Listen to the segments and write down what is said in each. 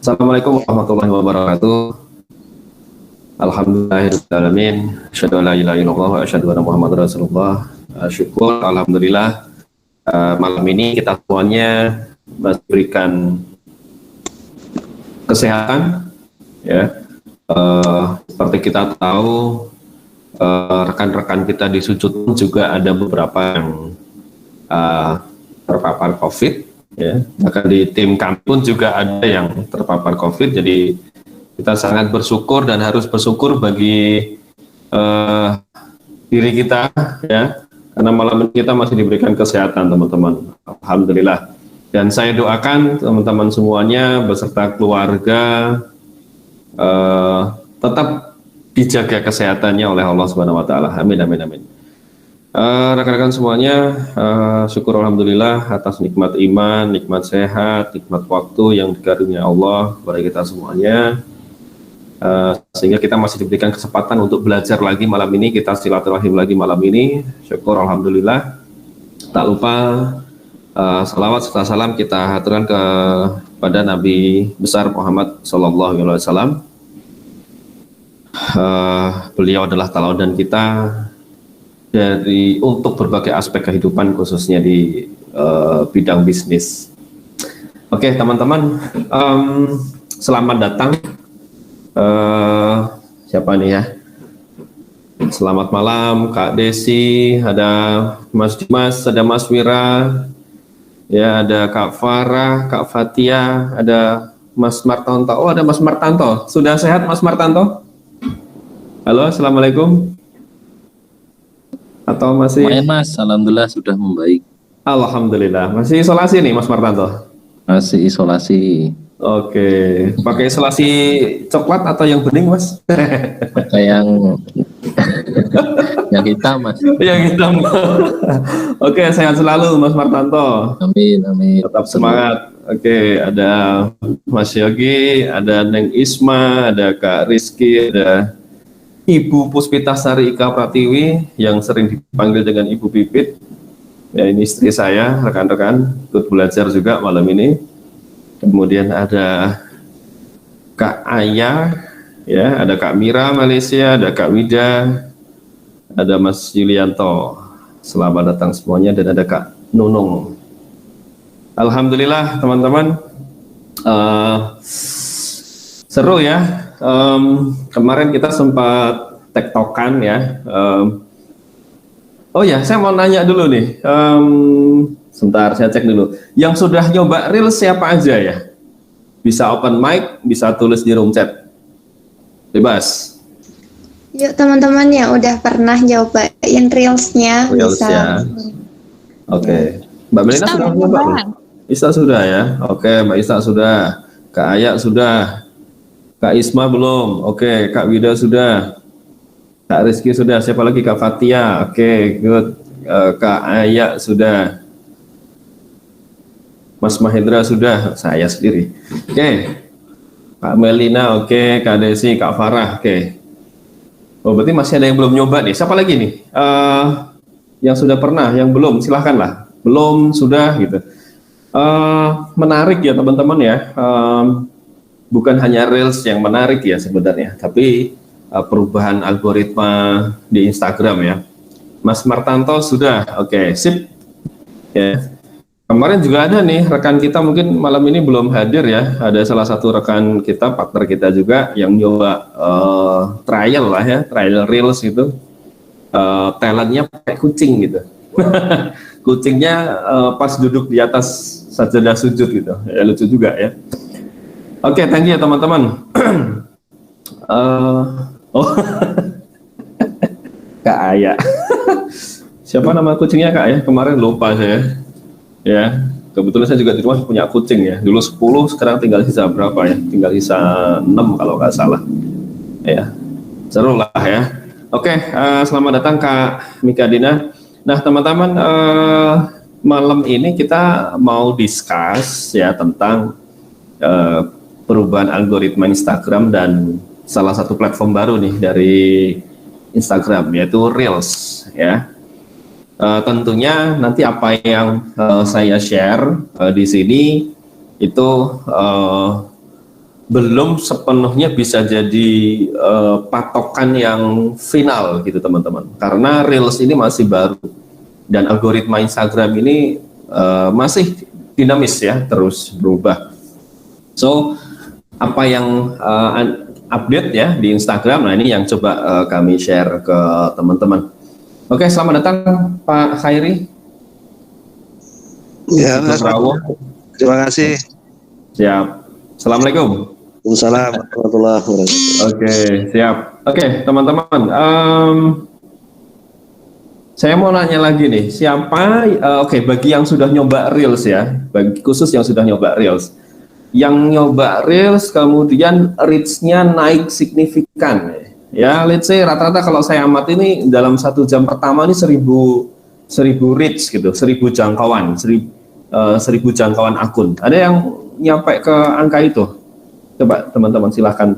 Assalamualaikum warahmatullahi wabarakatuh. Alhamdulillahirrahmanirrahim. Asyhadu an la ilaha illallah wa asyhadu anna Muhammadar Rasulullah. Syukur alhamdulillah malam ini kita semuanya diberikan kesehatan ya. Seperti kita tahu rekan-rekan kita di sujud juga ada beberapa yang terpapar COVID ya. Bahkan di tim kami pun juga ada yang terpapar COVID. Jadi kita sangat bersyukur dan harus bersyukur bagi diri kita ya, karena malam ini kita masih diberikan kesehatan teman-teman. Alhamdulillah. Dan saya doakan teman-teman semuanya beserta keluarga tetap dijaga kesehatannya oleh Allah Subhanahu wa taala. Amin amin amin. Rekan-rekan semuanya, syukur alhamdulillah atas nikmat iman, nikmat sehat, nikmat waktu yang dikaruniai Allah kepada kita semuanya. Sehingga kita masih diberikan kesempatan untuk belajar lagi malam ini, kita silaturahim lagi malam ini. Syukur alhamdulillah. Tak lupa salawat serta salam kita haturkan kepada Nabi besar Muhammad Sallallahu Alaihi Wasallam. Beliau adalah teladan kita untuk berbagai aspek kehidupan, khususnya di bidang bisnis. Oke teman-teman, selamat datang. Siapa nih ya? Selamat malam Kak Desi, ada Mas Dimas, ada Mas Wira, ya ada Kak Farah, Kak Fatia, ada Mas Martanto. Oh ada Mas Martanto. Sudah sehat Mas Martanto? Halo, assalamualaikum. Atau masih? Lumayan Mas, alhamdulillah sudah membaik. Alhamdulillah. Masih isolasi nih Mas Martanto? Masih isolasi. Oke, pakai isolasi coklat atau yang bening Mas? Pakai yang hitam Mas. Yang hitam. Oke, sehat selalu Mas Martanto. Amin amin. Tetap semangat. Oke, ada Mas Yogi, ada Neng Isma, ada Kak Rizky, ada Ibu Puspitasari Ika Pratiwi yang sering dipanggil dengan Ibu Pipit. Ya, ini istri saya, rekan-rekan, ikut belajar juga malam ini. Kemudian ada Kak Aya, ya, ada Kak Mira Malaysia, ada Kak Wida, ada Mas Yulianto. Selamat datang semuanya, dan ada Kak Nunung. Alhamdulillah teman-teman, seru ya. Kemarin kita sempat tektokan ya. Oh ya, saya mau nanya dulu nih. Sebentar, saya cek dulu. Yang sudah nyoba Reels siapa aja ya? Bisa open mic, bisa tulis di room chat. Bebas. Yuk teman-teman yang udah pernah nyobain Reels-nya bisa. Ya. Oke. Mbak Melina sudah nyoba? Isa sudah ya. Oke, Mbak Isa sudah. Kak Ayak sudah. Kak Isma belum. Oke, Kak Wida sudah. Kak Rizky sudah. Siapa lagi? Kak Fatia. Oke, good. Kak Ayak sudah. Mas Mahendra sudah. Saya sendiri. Oke. Kak Melina, oke. Kak Desi, Kak Farah, oke. Oh, berarti masih ada yang belum nyoba nih. Siapa lagi nih? Yang sudah pernah, yang belum, silahkanlah. Belum, sudah, gitu. Menarik ya teman-teman ya. Bukan hanya Reels yang menarik ya sebenarnya, tapi perubahan algoritma di Instagram ya. Mas Martanto sudah, oke, sip. Ya. Kemarin juga ada nih rekan kita, mungkin malam ini belum hadir ya. Ada salah satu rekan kita, partner kita juga yang nyoba trial lah ya, trial Reels itu. Talentnya pakai kucing gitu. Kucingnya pas duduk di atas sajadah sujud gitu. Ya, lucu juga ya. Oke, thank you ya teman-teman. Oh, Kak Aya. Siapa nama kucingnya Kak ya? Kemarin lupa saya. Ya, kebetulan saya juga di rumah punya kucing ya. Dulu 10, sekarang tinggal sisa berapa ya? Tinggal sisa 6 kalau nggak salah. Ya, seru lah ya. Oke, selamat datang Kak Mika Dina. Nah teman-teman, malam ini kita mau discuss ya tentang perubahan algoritma Instagram dan salah satu platform baru nih dari Instagram, yaitu Reels ya. Tentunya nanti apa yang saya share di sini itu belum sepenuhnya bisa jadi patokan yang final gitu teman-teman, karena Reels ini masih baru dan algoritma Instagram ini masih dinamis ya, terus berubah. So apa yang update ya di Instagram, nah ini yang coba kami share ke teman-teman. Oke, selamat datang Pak Khairi. Ya, terima kasih. Siap. Assalamualaikum. Waalaikumsalam warahmatullahi wabarakatuh. Oke, siap. Oke, teman-teman. Saya mau nanya lagi nih, siapa? Bagi yang sudah nyoba Reels ya, bagi khusus yang sudah nyoba Reels, yang nyoba Reels kemudian reach-nya naik signifikan. Ya, let's say rata-rata kalau saya amati ini dalam 1 jam pertama ini 1000 reach gitu, 1000 jangkauan, 1000 jangkauan akun. Ada yang nyampe ke angka itu? Coba teman-teman silahkan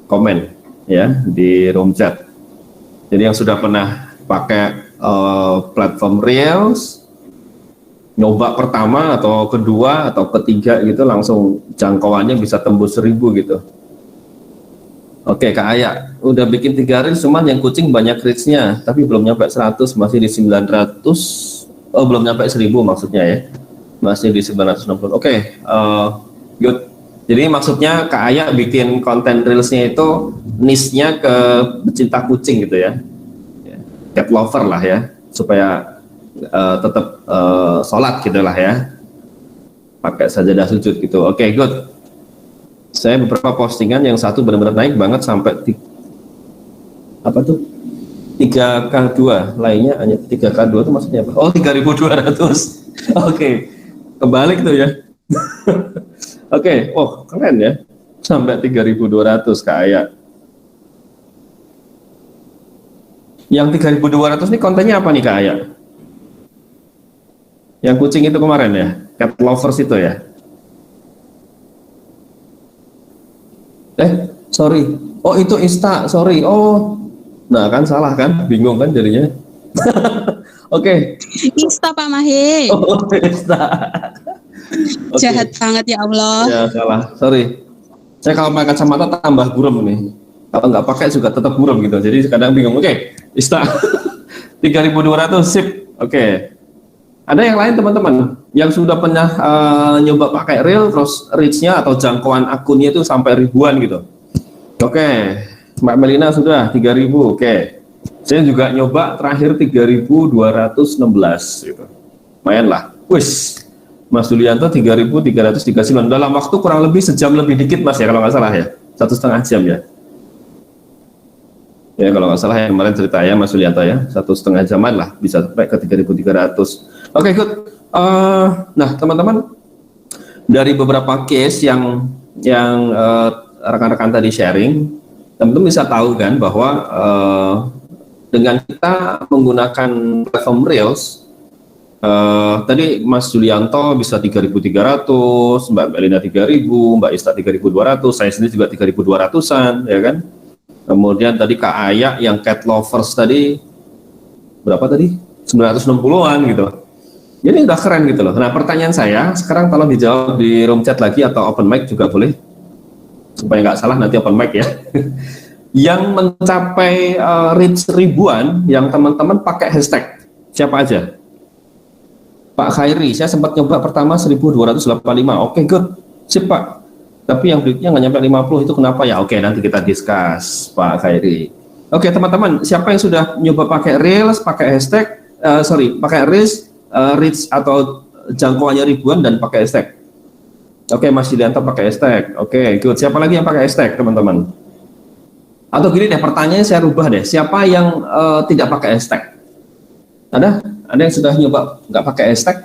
komen ya di room chat. Jadi yang sudah pernah pakai platform Reels, nyoba pertama atau kedua atau ketiga gitu, langsung jangkauannya bisa tembus 1000 gitu. Oke, Kak Aya udah bikin 3 Reels, cuman yang kucing banyak reach-nya, tapi belum nyampe 100, masih di 900. Oh, belum nyampe 1000 maksudnya ya, masih di 960. Oke, good. Jadi maksudnya Kak Aya bikin konten Reels-nya itu niche-nya ke pecinta kucing gitu ya, cat lover lah ya, supaya tetap sholat gitu lah ya, pakai sajadah sujud gitu. Oke, good. Saya beberapa postingan yang satu benar-benar naik banget sampai 3K2, lainnya hanya 3K2 itu maksudnya apa? Oh, 3.200. Oke, kebalik tuh ya. Oke, oh keren ya, sampai 3.200 Kak Aya. Yang 3.200 ini kontennya apa nih Kak Aya? Yang kucing itu kemarin ya, cat lovers itu ya? Sorry, oh itu Insta, sorry. Oh, nah kan salah kan, bingung kan jadinya. Oke. Insta Pak Mahe. Oh, Insta. Okay. Jahat banget ya Allah. Ya salah, sorry. Saya kalau pakai kacamata tambah buram nih. Kalau nggak pakai juga tetap buram gitu. Jadi kadang bingung. Oke, Insta 3.200 sip. Oke. Ada yang lain teman-teman yang sudah pernah nyoba pakai Reel terus reach-nya atau jangkauan akunnya itu sampai ribuan gitu. Oke, Mbak Melina sudah 3.000. Oke. Saya juga nyoba terakhir 3.216 gitu. Lumayan lah. Wis. Mas Julianto 3.339 dalam waktu kurang lebih sejam lebih dikit Mas ya kalau nggak salah ya, 1,5 jam ya. Ya kalau nggak salah ya kemarin cerita ya Mas Julianto ya, 1,5 jaman lah bisa sampai ke 3.300. Oke, good. Nah teman-teman, dari beberapa case yang rekan-rekan tadi sharing, teman-teman bisa tahu kan bahwa dengan kita menggunakan platform Reels, tadi Mas Julianto bisa 3.300, Mbak Melina 3.000, Mbak Ista 3.200, saya sendiri juga 3.200-an, ya kan? Kemudian tadi Kak Aya yang cat lovers tadi berapa tadi? 960-an gitu. Jadi udah keren gitu loh. Nah pertanyaan saya sekarang tolong dijawab di room chat lagi atau open mic juga boleh, supaya nggak salah nanti open mic ya. Yang mencapai reach ribuan, yang teman-teman pakai hashtag siapa aja? Pak Khairi, saya sempat nyoba pertama 1.285. Oke, good. Sip, Pak. Tapi yang duitnya nggak nyampe 50 itu kenapa ya? Oke, nanti kita discuss, Pak Khairi. Oke, teman-teman, siapa yang sudah nyoba pakai Reels, pakai hashtag, pakai Reels, reach atau jangkauannya ribuan dan pakai hashtag? Oke, Mas Julianto pakai hashtag. Oke, good. Siapa lagi yang pakai hashtag, teman-teman? Atau gini deh, pertanyaannya saya rubah deh. Siapa yang tidak pakai hashtag? Ada yang sudah nyoba nggak pakai hashtag?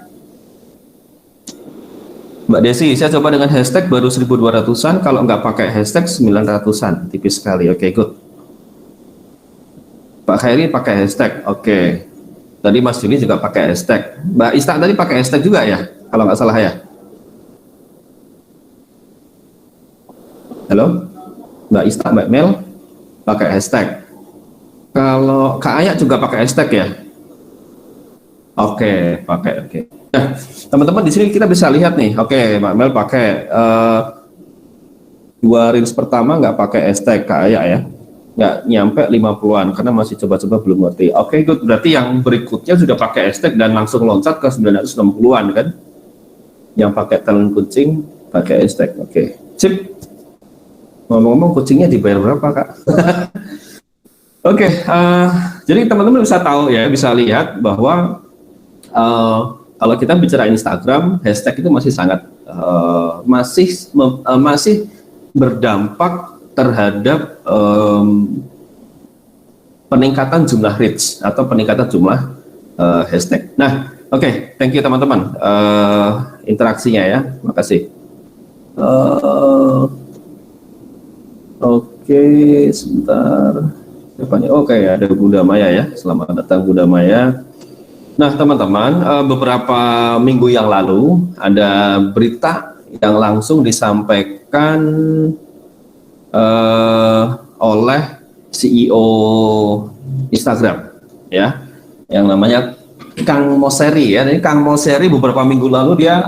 Mbak Desi, saya coba dengan hashtag baru 1.200-an, kalau nggak pakai hashtag 900-an, tipis sekali. Oke, good. Pak Khairi pakai hashtag. Oke. Tadi Mas Juni juga pakai hashtag. Mbak Ista tadi pakai hashtag juga ya, kalau nggak salah ya. Halo, Mbak Ista, Mbak Mel pakai hashtag. Kalau Kak Aya juga pakai hashtag ya. Oke, pakai. Oke. Nah, teman-teman di sini kita bisa lihat nih. Oke, Mbak Mel pakai. 2 reels pertama nggak pakai hashtag kayak ya, nggak nyampe 50-an karena masih coba-coba belum ngerti. Oke, good. Berarti yang berikutnya sudah pakai hashtag dan langsung loncat ke 960-an kan? Yang pakai talent kucing pakai hashtag. Oke, sip. Ngomong-ngomong kucingnya dibayar berapa, Kak? Oke, jadi teman-teman bisa tahu ya, bisa lihat bahwa kalau kita bicara Instagram, hashtag itu masih sangat masih berdampak terhadap peningkatan jumlah reach atau peningkatan jumlah hashtag. Nah, oke, thank you teman-teman interaksinya ya, makasih. Oke, sebentar. Siapa nih? Oke, ada Bunda Maya ya. Selamat datang Bunda Maya. Nah, teman-teman, beberapa minggu yang lalu ada berita yang langsung disampaikan oleh CEO Instagram, ya, yang namanya Kang Mosseri ya. Jadi Kang Mosseri beberapa minggu lalu dia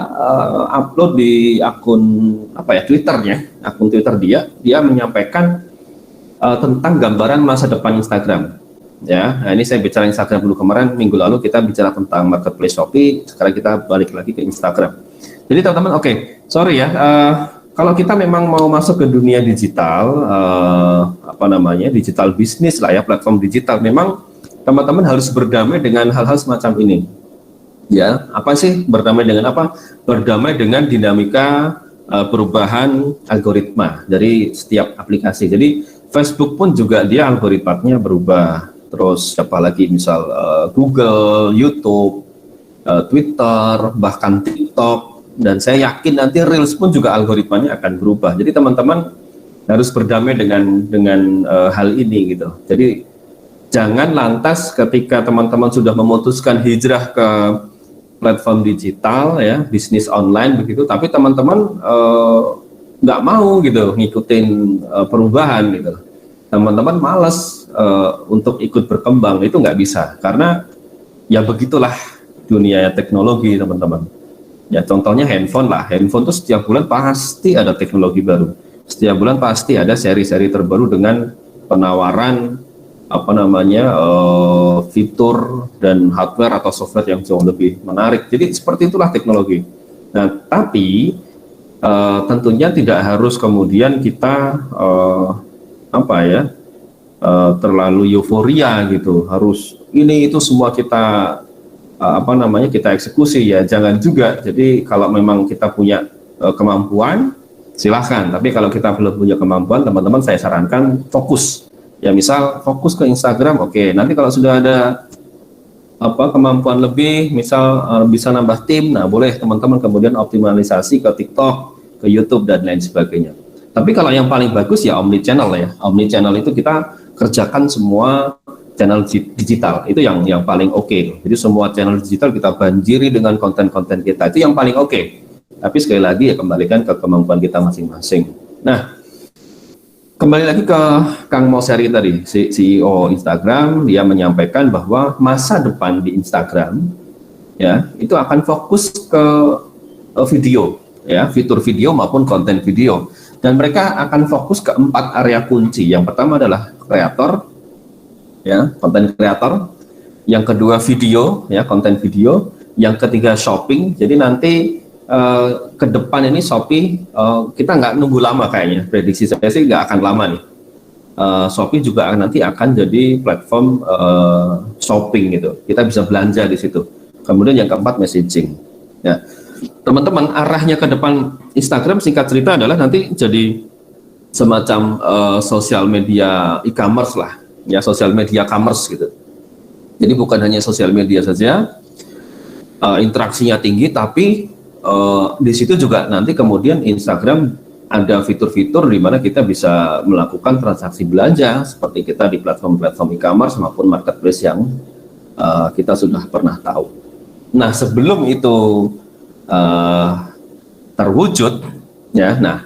upload di akun Twitternya, akun Twitter dia menyampaikan tentang gambaran masa depan Instagram. Ya, nah ini saya bicara Instagram dulu, kemarin minggu lalu kita bicara tentang marketplace Shopee, sekarang kita balik lagi ke Instagram. Jadi teman-teman, sorry ya, kalau kita memang mau masuk ke dunia digital, digital bisnis lah ya, platform digital, memang teman-teman harus berdamai dengan hal-hal semacam ini. Ya, apa sih berdamai dengan apa? Berdamai dengan dinamika perubahan algoritma dari setiap aplikasi. Jadi Facebook pun juga dia algoritmanya berubah. Terus siapa lagi, misal Google, YouTube, Twitter, bahkan TikTok, dan saya yakin nanti Reels pun juga algoritmanya akan berubah. Jadi teman-teman harus berdamai dengan hal ini gitu. Jadi jangan lantas ketika teman-teman sudah memutuskan hijrah ke platform digital ya, bisnis online begitu, tapi teman-teman nggak mau gitu ngikutin perubahan gitu. Teman-teman malas untuk ikut berkembang, itu nggak bisa, karena ya begitulah dunia teknologi teman-teman. Ya contohnya handphone lah, handphone tuh setiap bulan pasti ada teknologi baru, setiap bulan pasti ada seri-seri terbaru dengan penawaran fitur dan hardware atau software yang jauh lebih menarik. Jadi seperti itulah teknologi. Nah tapi tentunya tidak harus kemudian kita terlalu euforia gitu, harus ini itu semua kita kita eksekusi ya, jangan juga. Jadi kalau memang kita punya kemampuan silahkan, tapi kalau kita belum punya kemampuan, teman-teman saya sarankan fokus ya, misal fokus ke Instagram. Oke, nanti kalau sudah ada kemampuan lebih, misal bisa nambah tim, nah boleh teman-teman kemudian optimalisasi ke TikTok, ke YouTube dan lain sebagainya. Tapi kalau yang paling bagus ya omnichannel ya. Omnichannel itu kita kerjakan semua channel digital, itu yang paling oke. Jadi semua channel digital kita banjiri dengan konten-konten kita, itu yang paling oke. Tapi sekali lagi ya kembalikan ke kemampuan kita masing-masing. Nah, kembali lagi ke Kang Mosseri tadi, CEO Instagram, dia menyampaikan bahwa masa depan di Instagram ya itu akan fokus ke video ya, fitur video maupun konten video. Dan mereka akan fokus ke 4 area kunci. Yang pertama adalah kreator, ya, konten kreator. Yang kedua video, ya, konten video. Yang ketiga shopping. Jadi nanti ke depan ini Shopee, kita nggak nunggu lama kayaknya. Prediksi saya sih nggak akan lama nih. Shopee juga nanti akan jadi platform shopping gitu. Kita bisa belanja di situ. Kemudian yang keempat messaging. Ya. Teman-teman, arahnya ke depan Instagram singkat cerita adalah nanti jadi semacam sosial media e-commerce lah, ya, sosial media commerce gitu. Jadi bukan hanya sosial media saja, interaksinya tinggi, tapi di situ juga nanti kemudian Instagram ada fitur-fitur di mana kita bisa melakukan transaksi belanja seperti kita di platform-platform e-commerce maupun marketplace yang kita sudah pernah tahu. Nah, sebelum itu terwujud ya, nah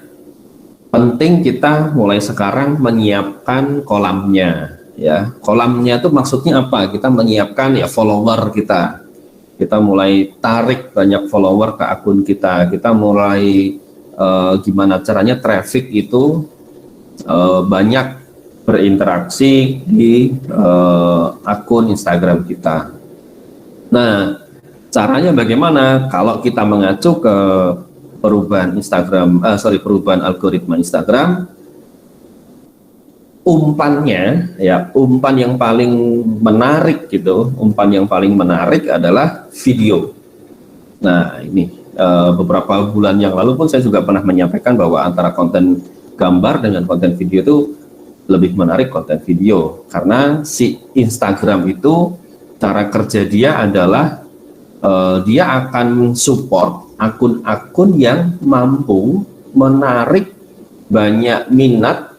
penting kita mulai sekarang menyiapkan kolamnya ya. Kolamnya itu maksudnya apa? Kita menyiapkan ya follower kita mulai tarik banyak follower ke akun kita mulai gimana caranya traffic itu banyak berinteraksi di akun Instagram kita. Nah, caranya bagaimana? Kalau kita mengacu ke perubahan perubahan algoritma Instagram, umpan yang paling menarik gitu, umpan yang paling menarik adalah video. Nah, ini beberapa bulan yang lalu pun saya juga pernah menyampaikan bahwa antara konten gambar dengan konten video itu lebih menarik konten video, karena si Instagram itu cara kerja dia adalah dia akan support akun-akun yang mampu menarik banyak minat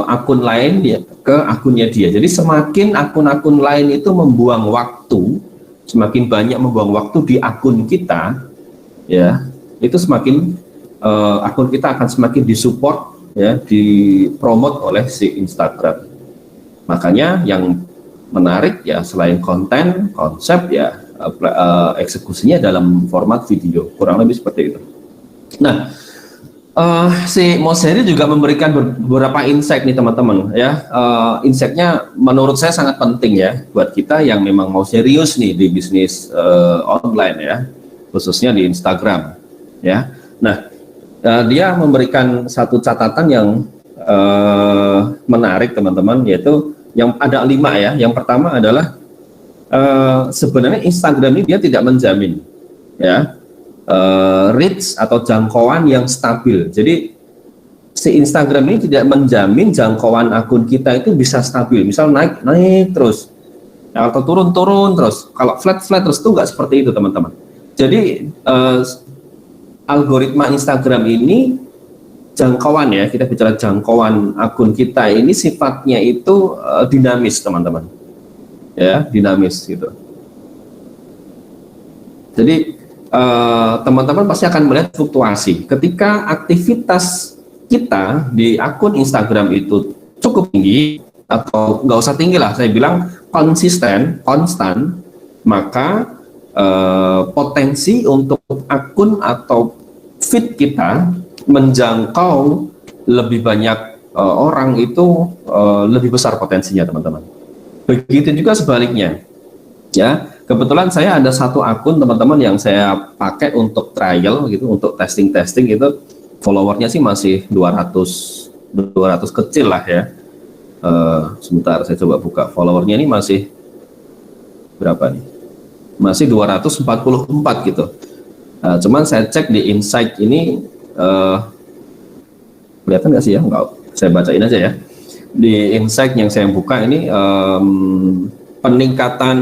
akun lain ke akunnya dia. Jadi semakin akun-akun lain itu membuang waktu, semakin banyak membuang waktu di akun kita, ya, itu semakin akun kita akan semakin disupport, ya, dipromot oleh si Instagram. Makanya yang menarik ya selain konten, konsep ya eksekusinya dalam format video, kurang lebih seperti itu. Nah, si Mosseri juga memberikan beberapa insight nih teman-teman, ya. Insight-nya menurut saya sangat penting ya buat kita yang memang mau serius nih di bisnis online, ya, khususnya di Instagram, ya. Nah, dia memberikan satu catatan yang menarik teman-teman, yaitu yang ada 5 ya. Yang pertama adalah sebenarnya Instagram ini dia tidak menjamin, ya, reach atau jangkauan yang stabil. Jadi si Instagram ini tidak menjamin jangkauan akun kita itu bisa stabil. Misal naik terus, atau turun terus. Kalau flat terus itu nggak seperti itu teman-teman. Jadi algoritma Instagram ini jangkauan, ya, kita bicara jangkauan akun kita ini sifatnya itu dinamis teman-teman, ya, dinamis gitu. Jadi teman-teman pasti akan melihat fluktuasi ketika aktivitas kita di akun Instagram itu cukup tinggi, atau nggak usah tinggi lah, saya bilang konsisten, konstan, maka potensi untuk akun atau feed kita menjangkau lebih banyak orang itu lebih besar potensinya teman-teman. Begitu juga sebaliknya, ya. Kebetulan saya ada satu akun teman-teman yang saya pakai untuk trial gitu, untuk testing gitu. Followernya sih masih 200 kecil lah, ya. Sebentar saya coba buka followernya, ini masih berapa nih? Masih 244 gitu. Cuman saya cek di insight ini, kelihatan nggak sih ya? Nggak, saya bacain aja ya. Di insight yang saya buka ini peningkatan,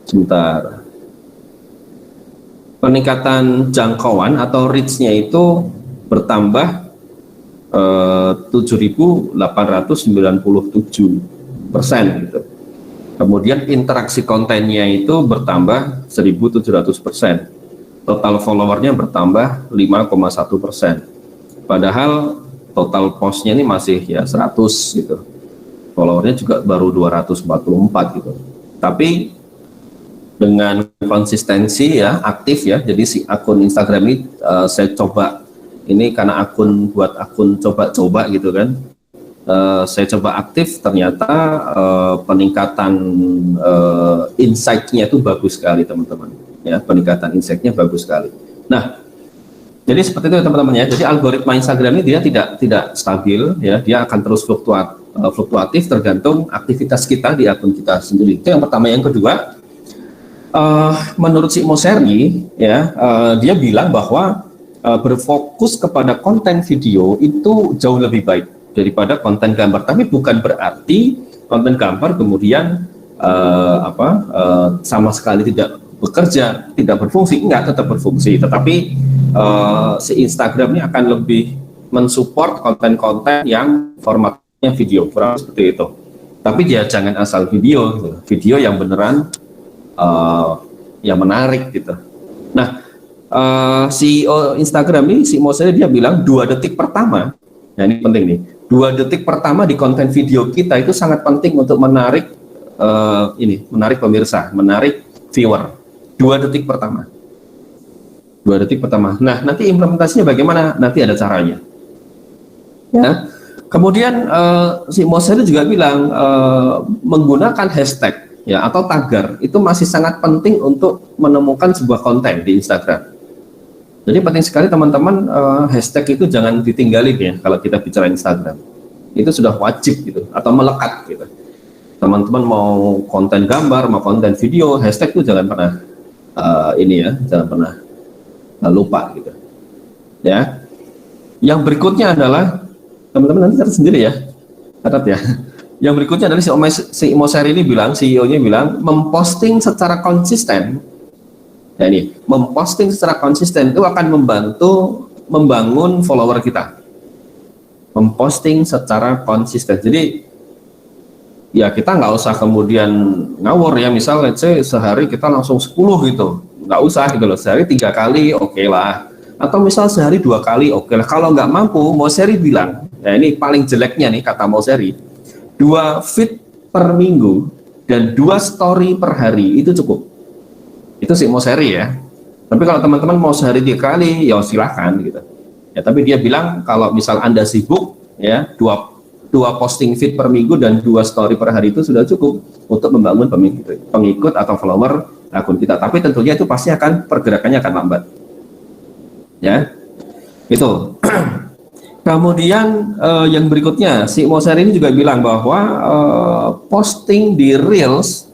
sebentar, peningkatan jangkauan atau reach-nya itu bertambah 7.897% gitu. Kemudian interaksi kontennya itu bertambah 1.700%. Total followernya bertambah 5,1%. Padahal total postnya ini masih ya 100 gitu. Followernya juga baru 244 gitu. Tapi dengan konsistensi, ya, aktif, ya. Jadi si akun Instagram ini saya coba, ini karena buat akun coba-coba gitu kan. Saya coba aktif, ternyata peningkatan insight-nya itu bagus sekali teman-teman, ya. Peningkatan insight-nya bagus sekali. Nah, jadi seperti itu teman-teman, ya. Jadi algoritma Instagram ini dia tidak stabil, ya. Dia akan terus fluktuatif tergantung aktivitas kita di akun kita sendiri. Itu yang pertama. Yang kedua, menurut si Mosseri, ya, dia bilang bahwa berfokus kepada konten video itu jauh lebih baik daripada konten gambar. Tapi bukan berarti konten gambar kemudian sama sekali tidak bekerja, tidak berfungsi. Enggak, tetap berfungsi. Tetapi si Instagram ini akan lebih mensupport konten-konten yang formatnya video, kurang seperti itu. Tapi dia jangan asal video, gitu. Video yang beneran yang menarik gitu. Nah, CEO Instagram ini, si Mosseri, dia bilang 2 detik pertama, nah ini penting nih, 2 detik pertama di konten video kita itu sangat penting untuk menarik menarik pemirsa, menarik viewer. 2 detik pertama. 2 detik pertama. Nah, nanti implementasinya bagaimana? Nanti ada caranya. Ya. Kemudian si Moser juga bilang menggunakan hashtag ya atau tagar itu masih sangat penting untuk menemukan sebuah konten di Instagram. Jadi penting sekali teman-teman, hashtag itu jangan ditinggalin ya kalau kita bicara Instagram. Itu sudah wajib gitu atau melekat gitu. Teman-teman mau konten gambar, mau konten video, hashtag itu jangan pernah jangan pernah lupa gitu. Ya. Yang berikutnya adalah teman-teman nanti catat sendiri ya. Catat ya. Yang berikutnya adalah si Moser ini bilang, CEO-nya bilang memposting secara konsisten. Ya ini, memposting secara konsisten itu akan membantu membangun follower kita. Memposting secara konsisten. Jadi ya kita nggak usah kemudian ngawur ya, misal let's say sehari kita langsung 10 gitu, nggak usah gitu loh, sehari 3 kali oke lah, atau misal sehari 2 kali oke lah. Kalau nggak mampu, Moseri bilang, ya ini paling jeleknya nih kata Moseri, 2 feed per minggu dan 2 story per hari itu cukup. Itu sih Moseri ya. Tapi kalau teman-teman mau sehari 3 kali ya silahkan gitu ya, tapi dia bilang kalau misal Anda sibuk ya, 2 posting feed per minggu dan 2 story per hari itu sudah cukup untuk membangun pengikut atau follower akun kita. Tapi tentunya itu pasti akan pergerakannya akan lambat. Ya, itu. Kemudian yang berikutnya, si Moser ini juga bilang bahwa posting di Reels,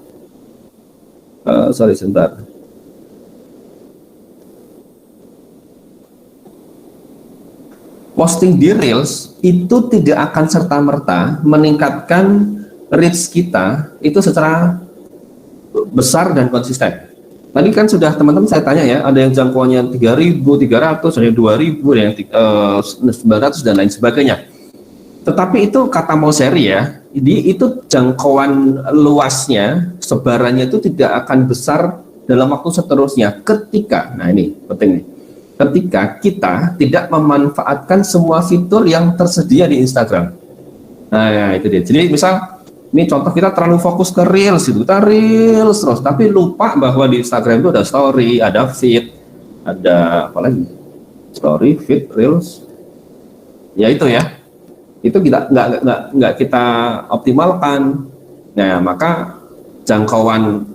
sebentar. Posting di Reels itu tidak akan serta-merta meningkatkan reach kita itu secara besar dan konsisten. Tadi kan sudah teman-teman saya tanya ya, ada yang jangkauannya 3.300, ada yang 2.000, ada yang 900 dan lain sebagainya. Tetapi itu kata Moseri ya, itu jangkauan luasnya, sebarannya itu tidak akan besar dalam waktu seterusnya ketika, nah ini penting nih, ketika kita tidak memanfaatkan semua fitur yang tersedia di Instagram. Nah itu dia. Jadi misal ini contoh kita terlalu fokus ke Reels itu, kita Reels terus, tapi lupa bahwa di Instagram itu ada story, ada feed, ada apa lagi? Story, feed, Reels. Ya itu ya. Itu nggak kita optimalkan. Nah maka jangkauan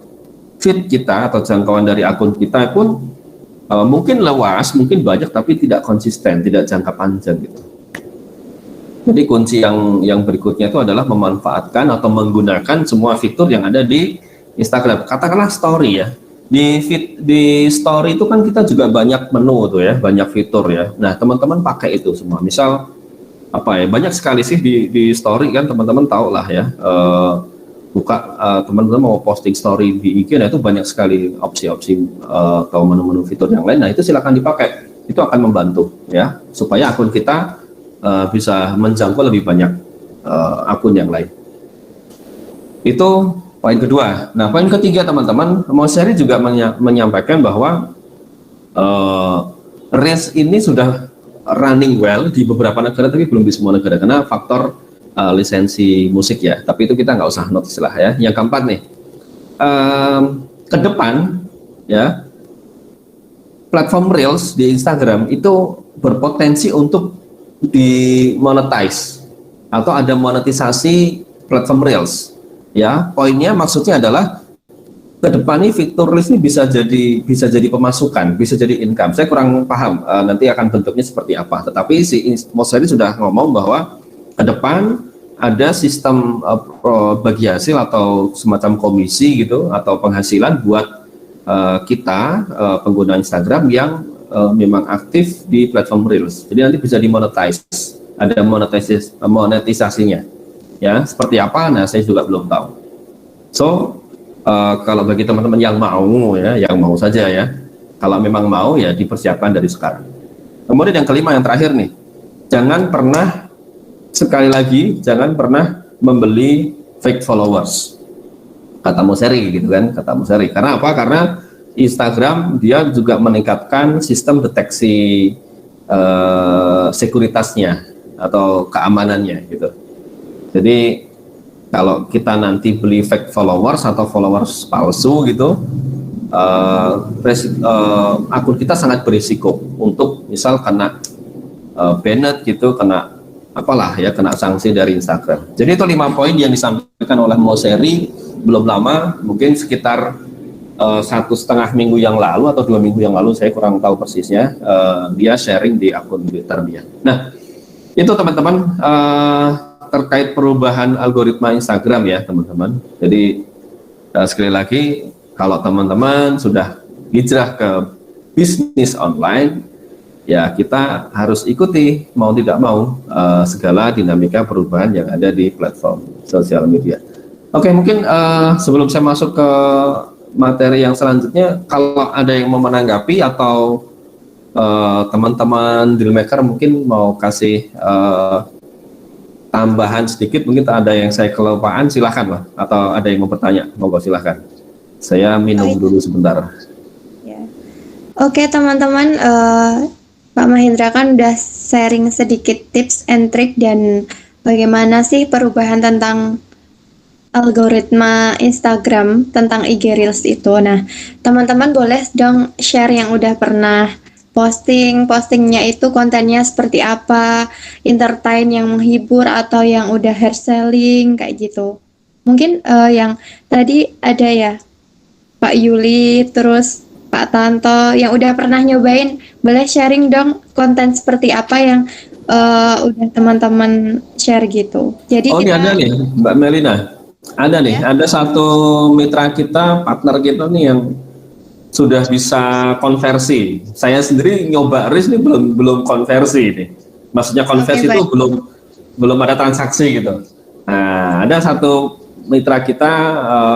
feed kita atau jangkauan dari akun kita pun mungkin luas, mungkin banyak, tapi tidak konsisten, tidak jangka panjang gitu. Jadi kunci yang berikutnya itu adalah memanfaatkan atau menggunakan semua fitur yang ada di Instagram. Katakanlah story ya. Di story itu kan kita juga banyak menu tuh ya, banyak fitur ya. Nah, teman-teman pakai itu semua. Misal apa ya? Banyak sekali sih di story kan, teman-teman tahu lah ya. Teman-teman mau posting story di IG, nah itu banyak sekali opsi-opsi atau menu-menu fitur yang lain. Nah, itu silakan dipakai. Itu akan membantu ya supaya akun kita bisa menjangkau lebih banyak akun yang lain. Itu poin kedua. Nah, poin ketiga teman-teman, Moseri juga menyampaikan bahwa Reels ini sudah running well di beberapa negara, tapi belum di semua negara karena faktor lisensi musik ya. Tapi itu kita nggak usah notice lah ya. Yang keempat nih, ke depan ya, platform Reels di Instagram itu berpotensi untuk dimonetize atau ada monetisasi platform Reels ya. Poinnya maksudnya adalah ke depan ini fitur Reels ini bisa jadi pemasukan, bisa jadi income. Saya kurang paham nanti akan bentuknya seperti apa, tetapi si Moseri sudah ngomong bahwa ke depan ada sistem bagi hasil atau semacam komisi gitu atau penghasilan buat kita pengguna Instagram yang memang aktif di platform Reels. Jadi nanti bisa dimonetize, ada monetisasinya ya. Seperti apa? Nah, saya juga belum tahu. So kalau bagi teman-teman yang mau ya, yang mau saja ya, kalau memang mau ya dipersiapkan dari sekarang. Kemudian yang kelima, yang terakhir nih, jangan pernah, sekali lagi, jangan pernah membeli fake followers, kata Moseri gitu kan, kata Moseri. Karena apa? Karena Instagram dia juga meningkatkan sistem deteksi sekuritasnya atau keamanannya gitu. Jadi kalau kita nanti beli fake followers atau followers palsu gitu, akun kita sangat berisiko untuk misal kena banned gitu, kena apalah ya, kena sanksi dari Instagram. Jadi itu 5 poin yang disampaikan oleh Moseri belum lama, mungkin sekitar 1,5 minggu yang lalu atau 2 minggu yang lalu, saya kurang tahu persisnya. Dia sharing di akun Twitter dia. Nah, itu teman-teman terkait perubahan algoritma Instagram ya teman-teman. Jadi sekali lagi, kalau teman-teman sudah hijrah ke bisnis online, ya kita harus ikuti mau tidak mau segala dinamika perubahan yang ada di platform sosial media. Oke, mungkin sebelum saya masuk ke materi yang selanjutnya, kalau ada yang mau menanggapi atau teman-teman Dealmaker mungkin mau kasih tambahan sedikit, mungkin ada yang saya kelupaan, silahkan lah, atau ada yang mau bertanya, monggo silahkan. Saya minum dulu sebentar. Ya. Oke teman-teman, Pak Mahendra kan udah sharing sedikit tips and trick dan bagaimana sih perubahan tentang algoritma Instagram tentang IG Reels itu. Nah, teman-teman boleh dong share yang udah pernah postingnya itu kontennya seperti apa, entertain yang menghibur atau yang udah hair selling kayak gitu. Mungkin yang tadi ada ya Pak Yuli, terus Pak Tanto yang udah pernah nyobain, boleh sharing dong konten seperti apa yang udah teman-teman share gitu. Jadi ini ada nih Mbak Melina, ada nih, ada satu mitra kita, partner kita nih yang sudah bisa konversi. Saya sendiri nyoba Reels ini belum konversi nih. Maksudnya konversi itu belum ada transaksi gitu. Nah, ada satu mitra kita,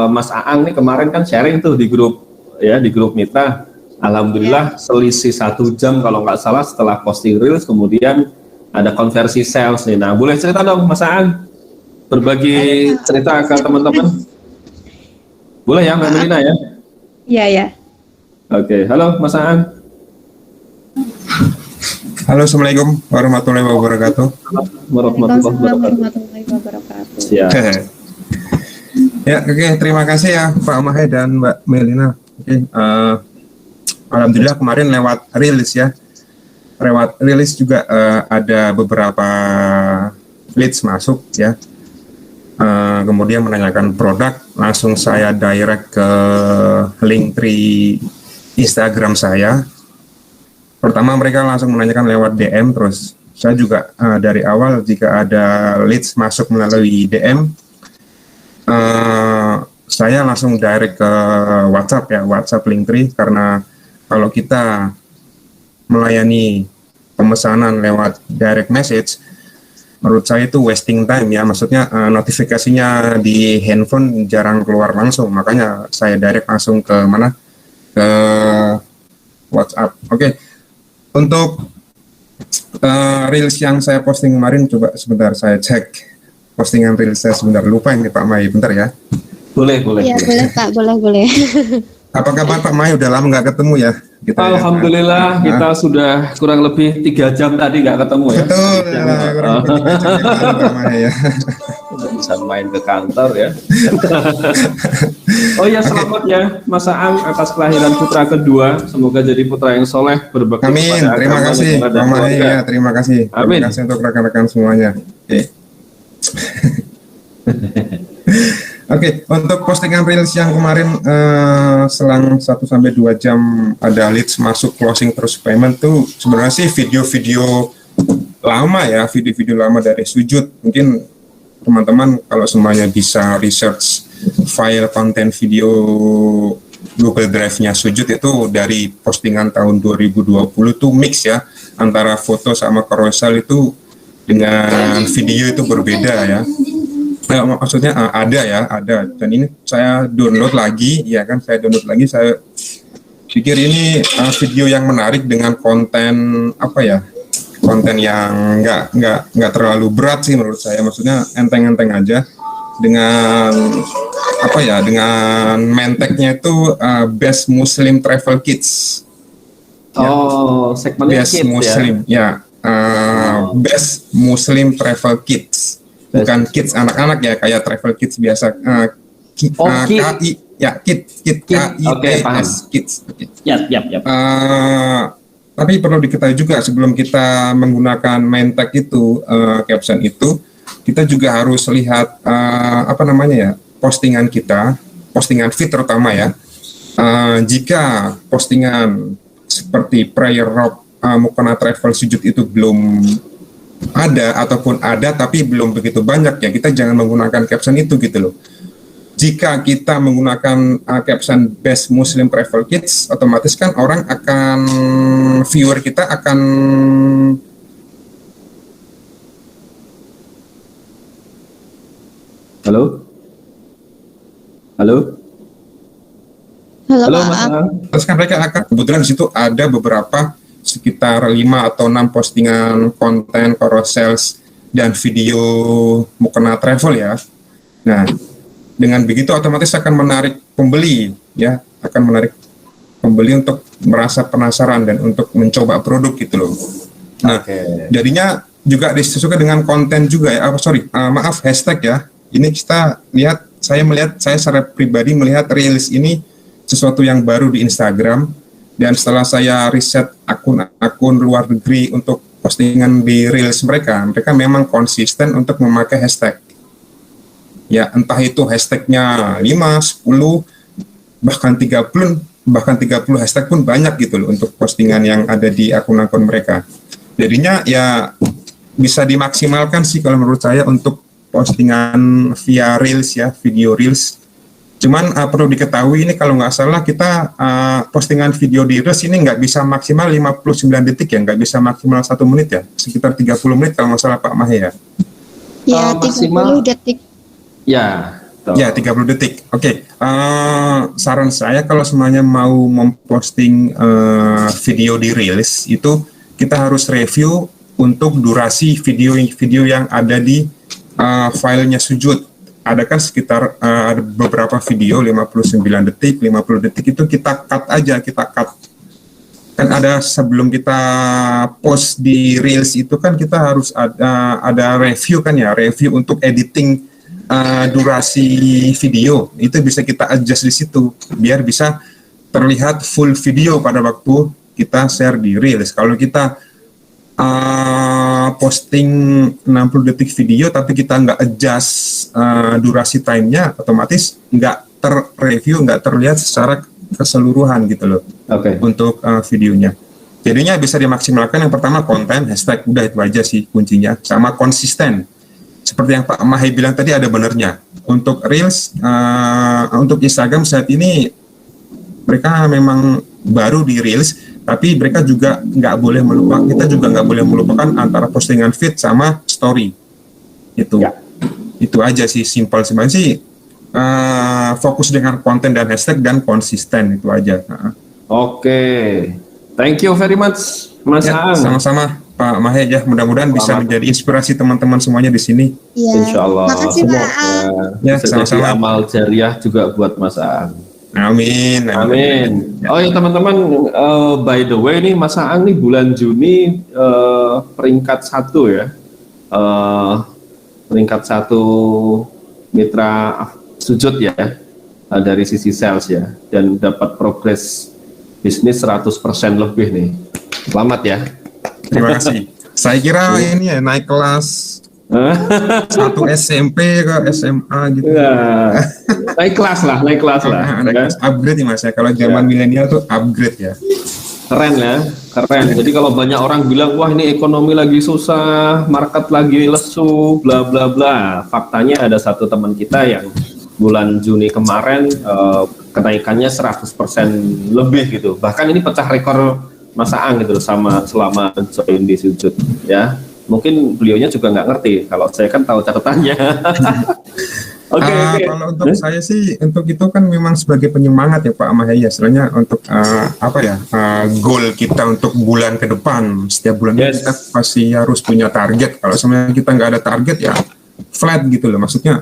Mas Aang nih kemarin kan sharing tuh di grup ya, di grup mitra. Alhamdulillah selisih 1 jam kalau nggak salah setelah posting Reels, kemudian ada konversi sales nih. Nah, boleh cerita dong Mas Aang, berbagi cerita ke teman-teman. Boleh ya Mbak Melina ya? Iya ya. Oke, halo Mas Aan. Halo, Assalamualaikum warahmatullahi wabarakatuh. Warahmatullahi wabarakatuh. Siap. Ya, oke, terima kasih ya Pak Mahe dan Mbak Melina. Oke, alhamdulillah kemarin lewat rilis ya. Lewat rilis juga ada beberapa leads masuk ya. Kemudian menanyakan produk, langsung saya direct ke Linktree Instagram saya. Pertama mereka langsung menanyakan lewat DM, terus saya juga dari awal jika ada leads masuk melalui DM, saya langsung direct ke WhatsApp ya, WhatsApp Linktree, karena kalau kita melayani pemesanan lewat direct message, menurut saya itu wasting time ya, maksudnya notifikasinya di handphone jarang keluar langsung, makanya saya direct langsung ke mana? Ke WhatsApp. Oke. Untuk reels yang saya posting kemarin, coba sebentar saya cek postingan reels saya sebentar. Lupa ini Pak Mai, bentar ya. Boleh. Iya, boleh Pak, boleh. Apa kabar Pak Mai? Udah lama nggak ketemu ya? Kita Alhamdulillah kita sudah kurang lebih 3 jam tadi nggak ketemu ya. Betul. Kurang lebih 3 jam yang lalu, Pak Mai ya. Bisa main ke kantor ya. Oh ya, selamat ya Mas Aang atas kelahiran putra kedua. Semoga jadi putra yang soleh, berbakti Amin. kepada Terima agama, kasih negara, dan Pak Mai keluarga. ya. Terima kasih. Amin. Terima kasih untuk rekan-rekan semuanya. Oke. Oke, untuk postingan reels yang kemarin selang 1-2 jam ada leads masuk, closing terus payment tuh sebenarnya sih video-video lama ya, video-video lama dari Sujud. Mungkin teman-teman kalau semuanya bisa research file konten video Google Drive-nya Sujud itu dari postingan tahun 2020 tuh mix ya, antara foto sama carousel itu dengan video itu berbeda ya. Maksudnya ada, dan ini saya download lagi ya kan, saya pikir ini video yang menarik dengan konten apa ya, konten yang nggak terlalu berat sih menurut saya, maksudnya enteng-enteng aja, dengan apa ya, dengan main tag-nya itu Best Muslim Travel Kits. Oh, segmennya Best kids Muslim ya, Best Muslim Travel Kits. Bukan kids anak-anak ya, kayak travel kids biasa. Ya, kit Oke, paham. kits. Oke. Yap. Tapi perlu diketahui juga sebelum kita menggunakan main tag itu, caption itu, kita juga harus lihat postingan kita, postingan feed terutama ya. Jika postingan seperti prayer rock, mukena travel sujud itu belum ada ataupun ada tapi belum begitu banyak ya, kita jangan menggunakan caption itu gitu loh. Jika kita menggunakan caption Best Muslim Travel Kits, otomatis kan orang akan, viewer kita akan Halo, Halo, Mas maaf. Aang. terus kan mereka akan, kebetulan di situ ada beberapa sekitar 5 atau 6 postingan konten carousels dan video mukena travel ya. Nah, dengan begitu otomatis akan menarik pembeli ya, akan menarik pembeli untuk merasa penasaran dan untuk mencoba produk gitu loh. Nah, jadinya juga disesuaikan dengan konten juga ya. Maaf, hashtag ya. Ini kita lihat, saya secara pribadi melihat Reels ini sesuatu yang baru di Instagram, dan setelah saya riset akun-akun luar negeri untuk postingan di Reels mereka memang konsisten untuk memakai hashtag. Ya, entah itu hashtagnya 5, 10, bahkan 30 hashtag pun banyak gitu loh untuk postingan yang ada di akun-akun mereka. Jadinya ya bisa dimaksimalkan sih kalau menurut saya untuk postingan via Reels ya, video Reels. Cuman perlu diketahui ini kalau nggak salah kita postingan video di Reels ini nggak bisa maksimal 59 detik ya, nggak bisa maksimal 1 menit ya, sekitar 30 menit kalau nggak salah Pak Mahe ya. Ya, Maksimal 30 detik. Ya, Ya, 30 detik. Oke. Saran saya kalau semuanya mau memposting video di Reels itu kita harus review untuk durasi video yang ada di filenya sujud. Ada kan sekitar ada beberapa video 59 detik, 50 detik itu kita cut aja, kita cut. Kan ada sebelum kita post di Reels itu kan kita harus ada review kan ya, review untuk editing durasi video. Itu bisa kita adjust di situ biar bisa terlihat full video pada waktu kita share di Reels. Kalau kita posting 60 detik video tapi kita nggak adjust durasi time-nya, otomatis nggak ter-review, nggak terlihat secara keseluruhan gitu loh. Untuk videonya. Jadinya bisa dimaksimalkan yang pertama konten, hashtag, udah itu aja sih kuncinya, sama konsisten. Seperti yang Pak Mahe bilang tadi ada benernya. Untuk Reels, untuk Instagram saat ini mereka memang baru di Reels, tapi mereka juga nggak boleh melupakan, kita juga nggak boleh melupakan antara postingan feed sama story. Itu aja sih, simpel sih. Fokus dengan konten dan hashtag dan konsisten, itu aja. Thank you very much, Mas Aang. Sama-sama Pak Mahe ya, mudah-mudahan bisa menjadi inspirasi teman-teman semuanya di sini. Iya. Insya Allah. Makasih Pak Aang. Ya, Bisa sama-sama. jadi amal jariah juga buat Mas Aang. Amin. Oh ya teman-teman, by the way nih Mas Aang nih bulan Juni peringkat 1 ya, peringkat 1 mitra sujud ya, dari sisi sales ya, dan dapat progres bisnis 100% lebih nih. Selamat ya. Terima kasih. Saya kira ini ya naik kelas 1 SMP ke SMA gitu. Ya, naik kelas lah. Naik kelas, upgrade ya Mas ya. Kalau zaman milenial tuh upgrade ya. Keren ya, keren. Jadi kalau banyak orang bilang wah ini ekonomi lagi susah, market lagi lesu, bla bla bla. Faktanya ada satu teman kita yang bulan Juni kemarin kenaikannya 100% lebih gitu. Bahkan ini pecah rekor Mas Aang gitu sama selama join di sujud ya. Mungkin beliaunya juga nggak ngerti, kalau saya kan tahu catatannya. Oke. Kalau untuk saya sih, untuk itu kan memang sebagai penyemangat ya Pak Mahe ya, istilahnya untuk goal kita untuk bulan ke depan. Setiap bulannya kita pasti harus punya target. Kalau sebenarnya kita nggak ada target ya flat gitu loh, maksudnya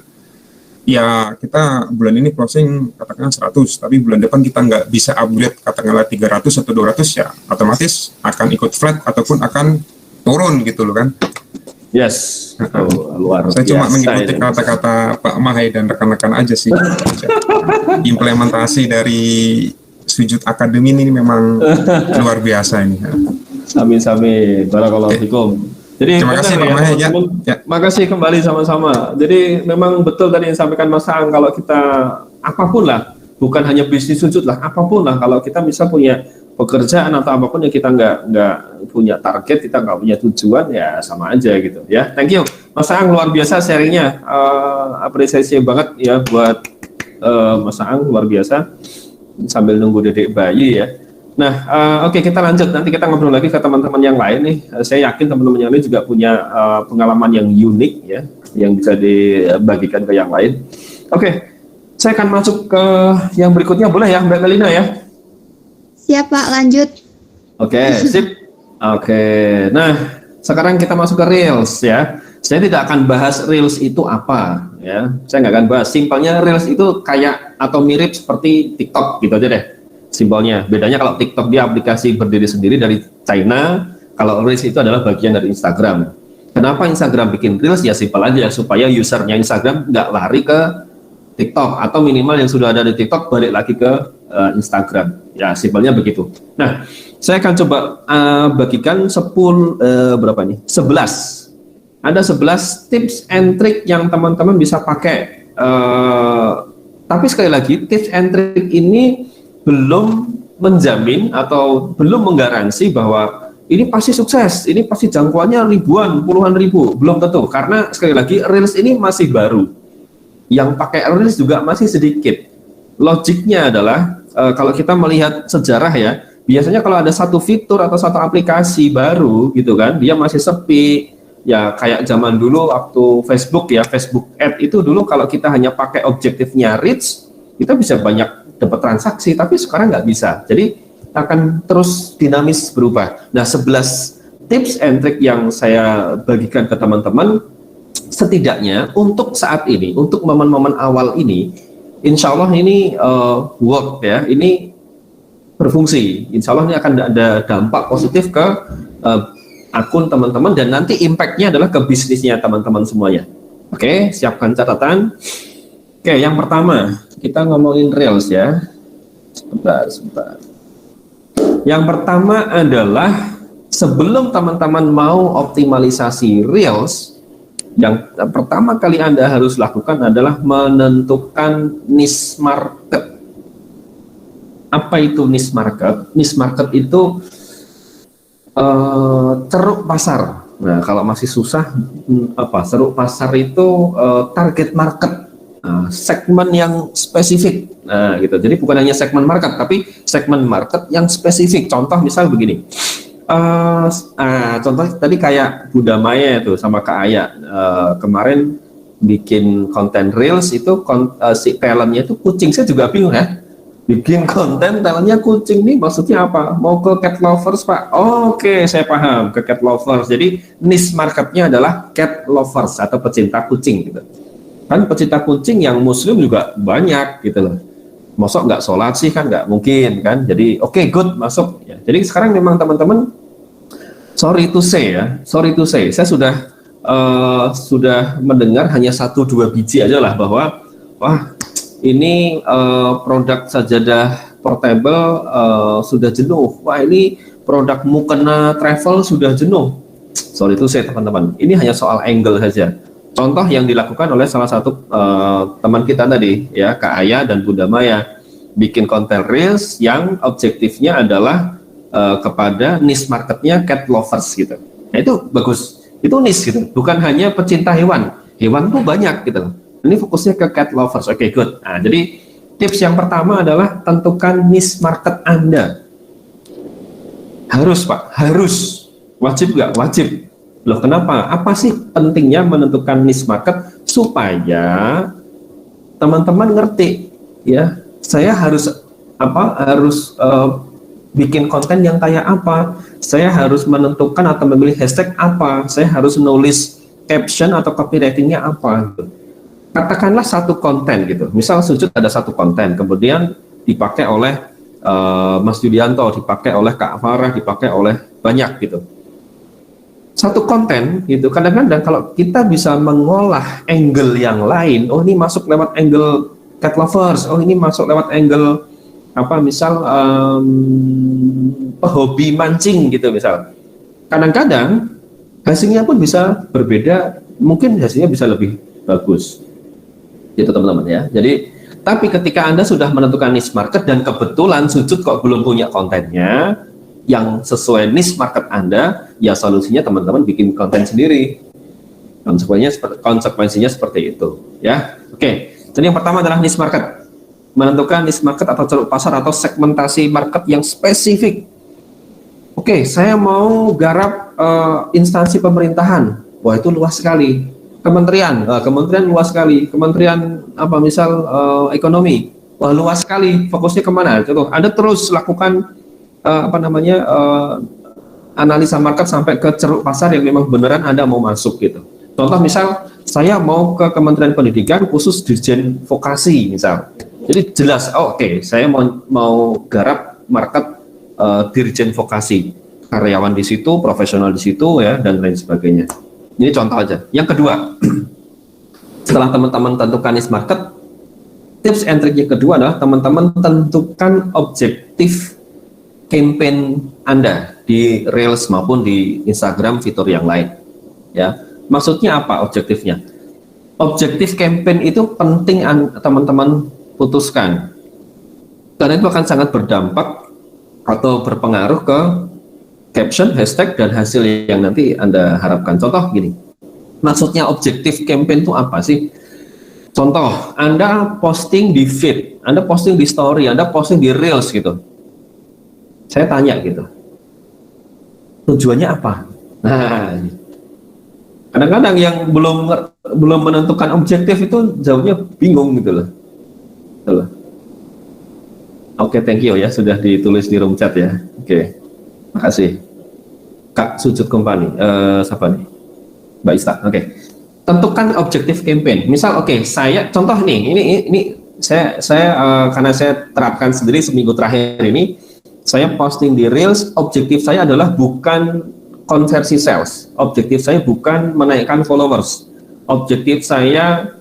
ya kita bulan ini closing katakanlah 100, tapi bulan depan kita nggak bisa upgrade katakanlah 300 atau 200 ya, otomatis akan ikut flat ataupun akan turun gitu loh kan. Yes, luar Saya biasa. cuma mengikuti ini. kata-kata Pak Mahai dan rekan-rekan aja sih. Implementasi dari Sujud Academy ini memang luar biasa ini. Sami-sami, barakallahu fikum. Jadi Terima kasih, benar Pak Mahai, ya. teman-teman. Ya. Makasih kembali sama-sama. Jadi memang betul tadi yang disampaikan Mas Aang, kalau kita apapun lah, bukan hanya bisnis sujud lah, apapun lah, kalau kita bisa punya pekerjaan atau apapun yang kita nggak punya target, kita nggak punya tujuan, ya sama aja gitu ya. Thank you, Mas Aang, luar biasa sharingnya, apresiasi banget ya buat Mas Aang, luar biasa. Sambil nunggu dedek bayi ya. Nah, oke, kita lanjut. Nanti kita ngobrol lagi ke teman-teman yang lain nih. Saya yakin teman-teman yang lain juga punya pengalaman yang unik ya, yang bisa dibagikan ke yang lain. Oke, saya akan masuk ke yang berikutnya, boleh ya, Mbak Melina ya? Siap Pak, lanjut. Oke, sip. Oke, nah sekarang kita masuk ke Reels ya. Saya tidak akan bahas Reels itu apa ya. Saya nggak akan bahas. Simpelnya Reels itu kayak atau mirip seperti TikTok gitu aja deh. Simpelnya. Bedanya kalau TikTok dia aplikasi berdiri sendiri dari China, kalau Reels itu adalah bagian dari Instagram. Kenapa Instagram bikin Reels? Ya simpel aja, supaya usernya Instagram nggak lari ke TikTok, atau minimal yang sudah ada di TikTok balik lagi ke Instagram. Ya simpelnya begitu. Nah, saya akan coba bagikan 11. Ada 11 tips and trick yang teman-teman bisa pakai. Tapi sekali lagi, tips and trick ini belum menjamin atau belum menggaransi bahwa ini pasti sukses, ini pasti jangkauannya ribuan, puluhan ribu. Belum tentu, karena sekali lagi Reels ini masih baru. Yang pakai Reels juga masih sedikit. Logiknya adalah kalau kita melihat sejarah ya, biasanya kalau ada satu fitur atau satu aplikasi baru gitu kan, dia masih sepi. Ya kayak zaman dulu waktu Facebook ya, Facebook Ad itu dulu kalau kita hanya pakai objektifnya reach, kita bisa banyak dapat transaksi, tapi sekarang nggak bisa. Jadi akan terus dinamis berubah. Nah, 11 tips and trick yang saya bagikan ke teman-teman, setidaknya untuk saat ini, untuk momen-momen awal ini, insya Allah ini work ya, ini berfungsi. Insya Allah ini akan ada dampak positif ke akun teman-teman, dan nanti impact-nya adalah ke bisnisnya teman-teman semuanya. Oke, siapkan catatan. Oke, yang pertama, kita ngomongin Reels ya. Sebentar. Yang pertama adalah sebelum teman-teman mau optimalisasi Reels, yang pertama kali Anda harus lakukan adalah menentukan niche market. Apa itu niche market? Niche market itu ceruk pasar. Nah, kalau masih susah, ceruk pasar itu target market, segmen yang spesifik. Nah, gitu. Jadi bukan hanya segmen market, tapi segmen market yang spesifik. Contoh misal begini. Contoh tadi kayak Bunda Maya itu sama Kak Aya kemarin bikin konten Reels itu si talentnya itu kucing. Saya juga bingung ya. Bikin konten talentnya kucing nih, maksudnya apa? Mau ke cat lovers Pak? Oke, saya paham, ke cat lovers. Jadi niche marketnya adalah cat lovers atau pecinta kucing gitu. Kan pecinta kucing yang muslim juga banyak gitu loh. Masuk nggak sholat sih kan nggak mungkin kan. Jadi oke, good, masuk ya. Jadi sekarang memang teman-teman, sorry to say, saya sudah mendengar hanya 1-2 biji aja lah bahwa wah, ini produk sajadah portable sudah jenuh. Wah, ini produk mukena travel sudah jenuh. Sorry itu saya teman-teman. Ini hanya soal angle saja. Contoh yang dilakukan oleh salah satu teman kita tadi, ya Kak Aya dan Bunda Maya, bikin konten Reels yang objektifnya adalah kepada niche marketnya cat lovers gitu. Nah, itu bagus. Itu niche gitu. Bukan hanya pecinta hewan. Hewan tuh banyak gitu. Ini fokusnya ke cat lovers. Oke, good. Nah, jadi tips yang pertama adalah tentukan niche market Anda. Harus, Pak. Harus. Wajib nggak? Wajib. Loh, kenapa? Apa sih pentingnya menentukan niche market? Supaya teman-teman ngerti, ya. Saya harus bikin konten yang kayak apa? Saya harus menentukan atau memilih hashtag apa? Saya harus nulis caption atau copywritingnya apa? Gitu. Katakanlah satu konten gitu, misal sujud ada satu konten, kemudian dipakai oleh Mas Yudianto, dipakai oleh Kak Farah, dipakai oleh banyak gitu. satu konten gitu, kadang-kadang kalau kita bisa mengolah angle yang lain, oh ini masuk lewat angle cat lovers, oh ini masuk lewat angle apa misal hobi mancing gitu misal, kadang-kadang hasilnya pun bisa berbeda, mungkin hasilnya bisa lebih bagus gitu teman-teman ya. Jadi tapi ketika Anda sudah menentukan niche market dan kebetulan Sujud kok belum punya kontennya yang sesuai niche market Anda, ya solusinya teman-teman bikin konten sendiri. Konsekuensinya seperti itu, ya. Oke, jadi yang pertama adalah niche market. Menentukan niche market atau ceruk pasar atau segmentasi market yang spesifik. Oke, saya mau garap instansi pemerintahan. Wah, itu luas sekali. Kementerian luas sekali. Kementerian apa misal ekonomi. Wah, luas sekali. Fokusnya kemana? Contoh, Anda terus lakukan analisa market sampai ke ceruk pasar yang memang beneran Anda mau masuk gitu. Contoh misal saya mau ke Kementerian Pendidikan khusus Dirjen Vokasi misal. Jadi jelas, oke, saya mau garap market Dirjen Vokasi, karyawan di situ, profesional di situ ya dan lain sebagainya. Ini contoh aja. Yang kedua, setelah teman-teman tentukan niche market, tips and trick yang kedua adalah teman-teman tentukan objektif campaign Anda di Reels maupun di Instagram fitur yang lain. Ya, maksudnya apa objektifnya? Objektif campaign itu penting teman-teman putuskan, karena itu akan sangat berdampak atau berpengaruh ke caption, hashtag, dan hasil yang nanti Anda harapkan. Contoh gini, maksudnya objektif campaign itu apa sih? Contoh, Anda posting di feed, Anda posting di story, Anda posting di Reels gitu. Saya tanya gitu, tujuannya apa? Nah, kadang-kadang yang belum menentukan objektif itu jawabnya bingung gitu loh. Oke, thank you ya sudah ditulis di room chat ya. Oke, makasih. Kak Sujud Company, siapa nih? Mbak Ista. Oke, tentukan objektif campaign. Misal, oke, saya contoh nih, ini saya karena saya terapkan sendiri seminggu terakhir ini. Saya posting di Reels, objektif saya adalah bukan konversi sales, objektif saya bukan menaikkan followers, objektif saya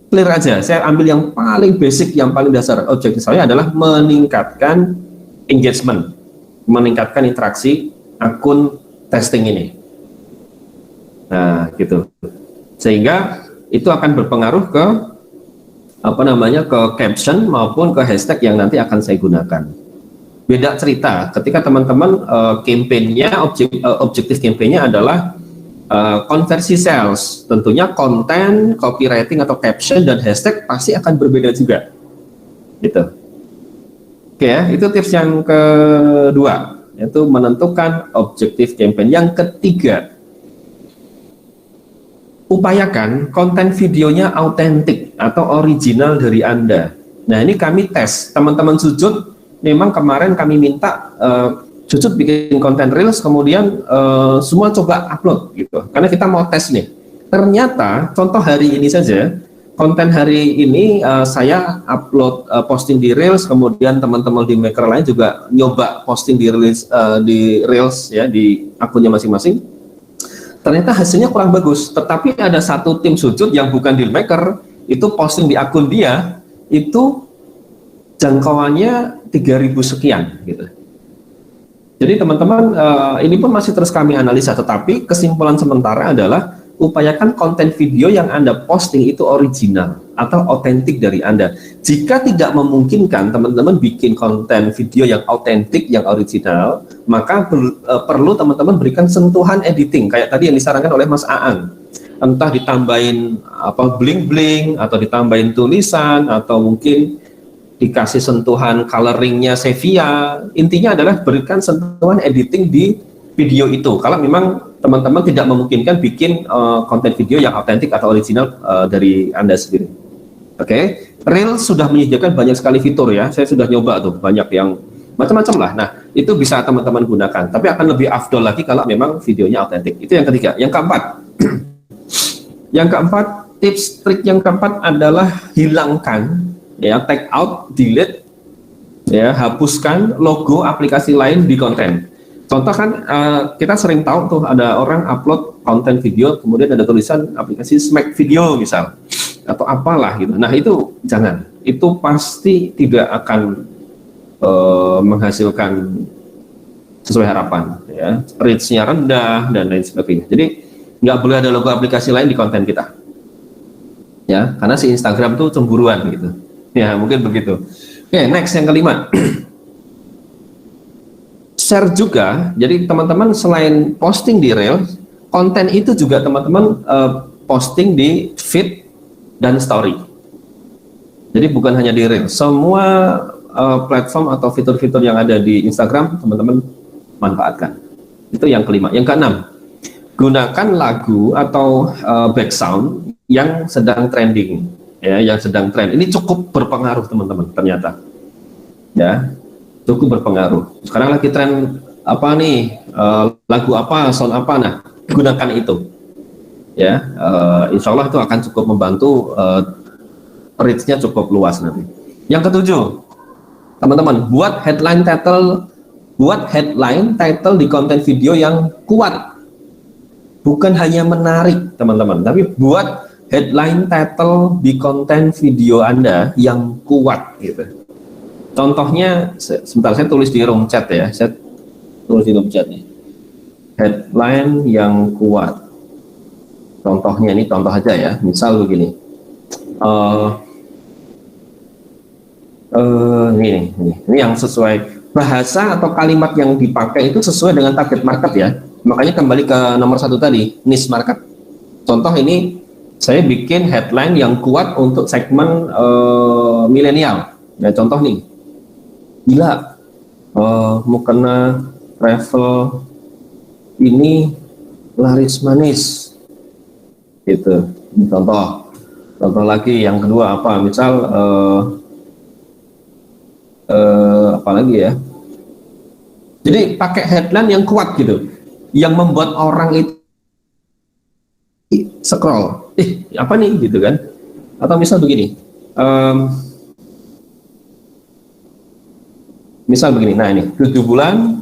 clear aja, saya ambil yang paling basic, yang paling dasar. Objektif saya adalah meningkatkan engagement, meningkatkan interaksi akun testing ini. Nah, gitu. Sehingga itu akan berpengaruh ke ke caption maupun ke hashtag yang nanti akan saya gunakan. Beda cerita ketika teman-teman campaign-nya, objektif campaign-nya adalah konversi sales. Tentunya konten, copywriting atau caption dan hashtag pasti akan berbeda juga. Gitu. Oke ya, itu tips yang kedua, yaitu menentukan objektif campaign. Yang ketiga, upayakan konten videonya autentik atau original dari Anda. Nah, ini kami tes, teman-teman Sujud. Memang kemarin kami minta Sujud bikin konten Reels, kemudian semua coba upload gitu, karena kita mau tes nih. Ternyata contoh hari ini saja, konten hari ini saya upload posting di Reels, kemudian teman-teman di Maker lain juga nyoba posting di Reels ya di akunnya masing-masing. Ternyata hasilnya kurang bagus, tetapi ada satu tim Sujud yang bukan deal maker, itu posting di akun dia, itu jangkauannya 3.000 sekian gitu. Jadi teman-teman, ini pun masih terus kami analisa, tetapi kesimpulan sementara adalah upayakan konten video yang Anda posting itu original atau otentik dari Anda. Jika tidak memungkinkan teman-teman bikin konten video yang otentik, yang original, maka perlu teman-teman berikan sentuhan editing kayak tadi yang disarankan oleh Mas Aan. Entah ditambahin bling-bling atau ditambahin tulisan atau mungkin dikasih sentuhan coloringnya sepia. Intinya adalah berikan sentuhan editing di video itu kalau memang teman-teman tidak memungkinkan bikin konten video yang autentik atau original dari Anda sendiri. Oke, Reels sudah menyediakan banyak sekali fitur ya, saya sudah nyoba tuh, banyak yang macam-macam lah. Nah, itu bisa teman-teman gunakan, tapi akan lebih afdol lagi kalau memang videonya autentik. Itu yang ketiga. Yang keempat, tips trik yang keempat adalah hilangkan ya, take out, delete ya, hapuskan logo aplikasi lain di konten. Contoh kan kita sering tahu tuh ada orang upload konten video kemudian ada tulisan aplikasi Smack Video misal atau apalah gitu. Nah itu jangan, itu pasti tidak akan menghasilkan sesuai harapan ya, reach-nya rendah dan lain sebagainya. Jadi nggak boleh ada logo aplikasi lain di konten kita ya, karena si Instagram tuh cemburuan gitu ya, mungkin begitu. Oke, next yang kelima. Share juga, jadi teman-teman selain posting di Reels, konten itu juga teman-teman posting di feed dan story. Jadi bukan hanya di Reels, semua platform atau fitur-fitur yang ada di Instagram teman-teman manfaatkan. Itu yang kelima. Yang keenam, gunakan lagu atau background yang sedang trending, ya, yang sedang trend. Ini cukup berpengaruh teman-teman ternyata, ya. Cukup berpengaruh. Sekarang lagi tren apa nih, lagu apa, sound apa, nah gunakan itu ya, insya Allah itu akan cukup membantu, reach-nya cukup luas nanti. Yang ketujuh, teman-teman buat headline title di konten video yang kuat, bukan hanya menarik teman-teman, tapi buat headline title di konten video Anda yang kuat gitu. Contohnya, sebentar saya tulis di room chat ya, saya tulis di room chat nih. Headline yang kuat. Contohnya ini contoh aja ya, misal begini. Ini yang sesuai bahasa atau kalimat yang dipakai itu sesuai dengan target market ya. Makanya kembali ke nomor 1 tadi, niche market. Contoh ini saya bikin headline yang kuat untuk segmen milenial. Ya contoh nih. Gila, mukena travel ini laris manis gitu. Ini contoh lagi. Yang kedua apa, misal apa lagi ya, jadi pakai headline yang kuat gitu, yang membuat orang itu scroll, apa nih gitu kan. Atau misal begini, misal begini, nah ini 7 bulan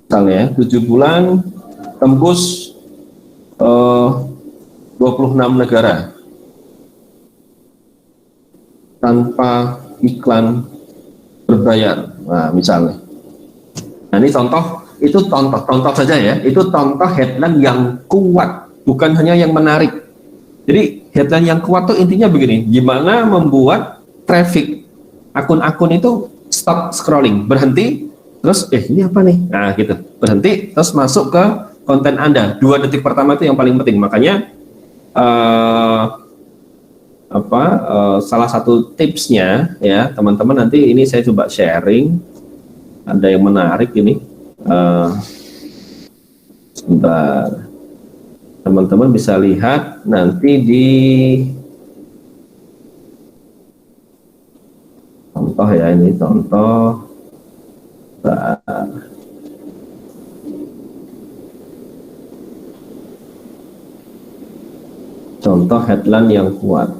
misalnya, 7 bulan tembus 26 negara tanpa iklan berbayar, nah misalnya. Nah ini contoh, itu contoh saja ya, itu contoh headline yang kuat, bukan hanya yang menarik. Jadi headline yang kuat tuh intinya begini, gimana membuat traffic akun-akun itu stop scrolling, berhenti, terus ini apa nih, nah gitu, berhenti, terus masuk ke konten Anda. 2 detik pertama itu yang paling penting. Makanya salah satu tipsnya ya teman-teman, nanti ini saya coba sharing, ada yang menarik ini, sebentar, teman-teman bisa lihat nanti di contoh ya, ini contoh. Contoh headline yang kuat,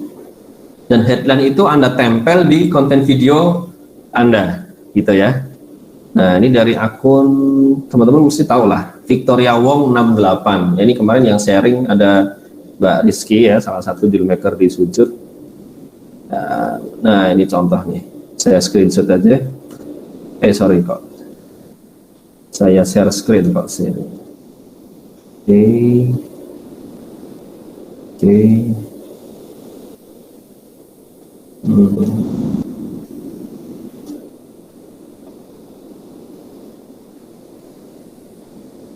dan headline itu Anda tempel di konten video Anda gitu ya. Nah ini dari akun, teman-teman mesti tahu lah, Victoria Wong 68. Ini kemarin yang sharing ada Mbak Rizky ya, salah satu dealmaker di Sujud. Nah ini contohnya, saya screenshot aja. Sorry kok, saya share screen kok sih. Oke.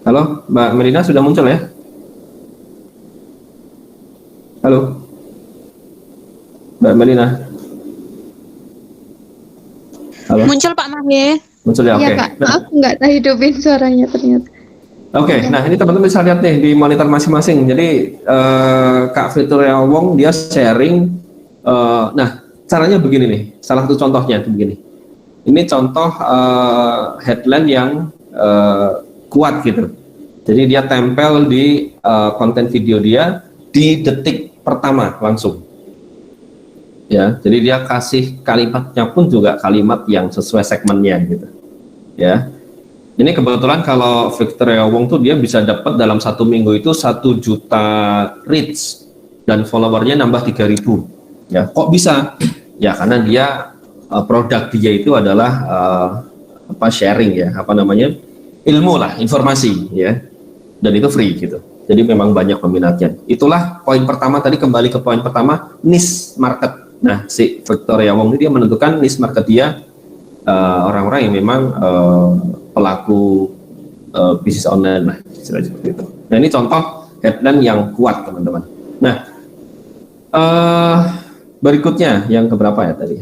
Halo, Mbak Melina sudah muncul ya? Halo, Mbak Melina. Halo. Muncul Pak Mahir. Muncul ya, oke. Iya Pak, maaf nggak terhidupin suaranya ternyata. Oke, nah ini teman-teman bisa lihat nih di monitor masing-masing. Jadi Kak Victoria Wong dia sharing. Nah caranya begini nih, salah satu contohnya itu begini. Ini contoh headline yang kuat gitu. Jadi dia tempel di konten video dia di detik pertama langsung. Ya, jadi dia kasih kalimatnya pun juga kalimat yang sesuai segmennya gitu. Ya. Ini kebetulan kalau Victoria Wong tuh dia bisa dapat dalam 1 minggu itu 1 juta reach dan followernya nambah 3.000. Ya, kok bisa? Ya karena dia produk dia itu adalah sharing ya, ilmu lah, informasi ya, dan itu free gitu. Jadi memang banyak peminatnya. Itulah poin pertama tadi, kembali ke poin pertama, niche market. Nah, si Victoria Wong ini dia menentukan niche market dia orang-orang yang memang pelaku bisnis online lah, seperti itu. Nah, ini contoh headline yang kuat teman-teman. Nah, berikutnya yang keberapa ya tadi?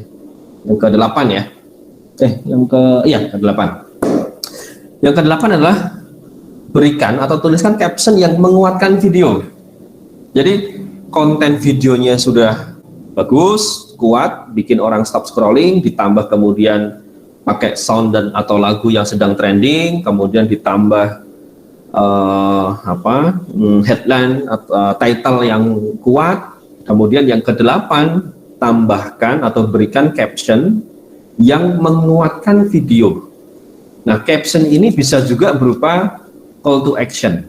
Yang ke-8 ya. Ke-8. Yang ke-8 adalah berikan atau tuliskan caption yang menguatkan video. Jadi konten videonya sudah bagus, kuat, bikin orang stop scrolling, ditambah kemudian pakai sound dan atau lagu yang sedang trending, kemudian ditambah headline atau title yang kuat, kemudian yang ke-8 tambahkan atau berikan caption yang menguatkan video. Nah, caption ini bisa juga berupa call to action.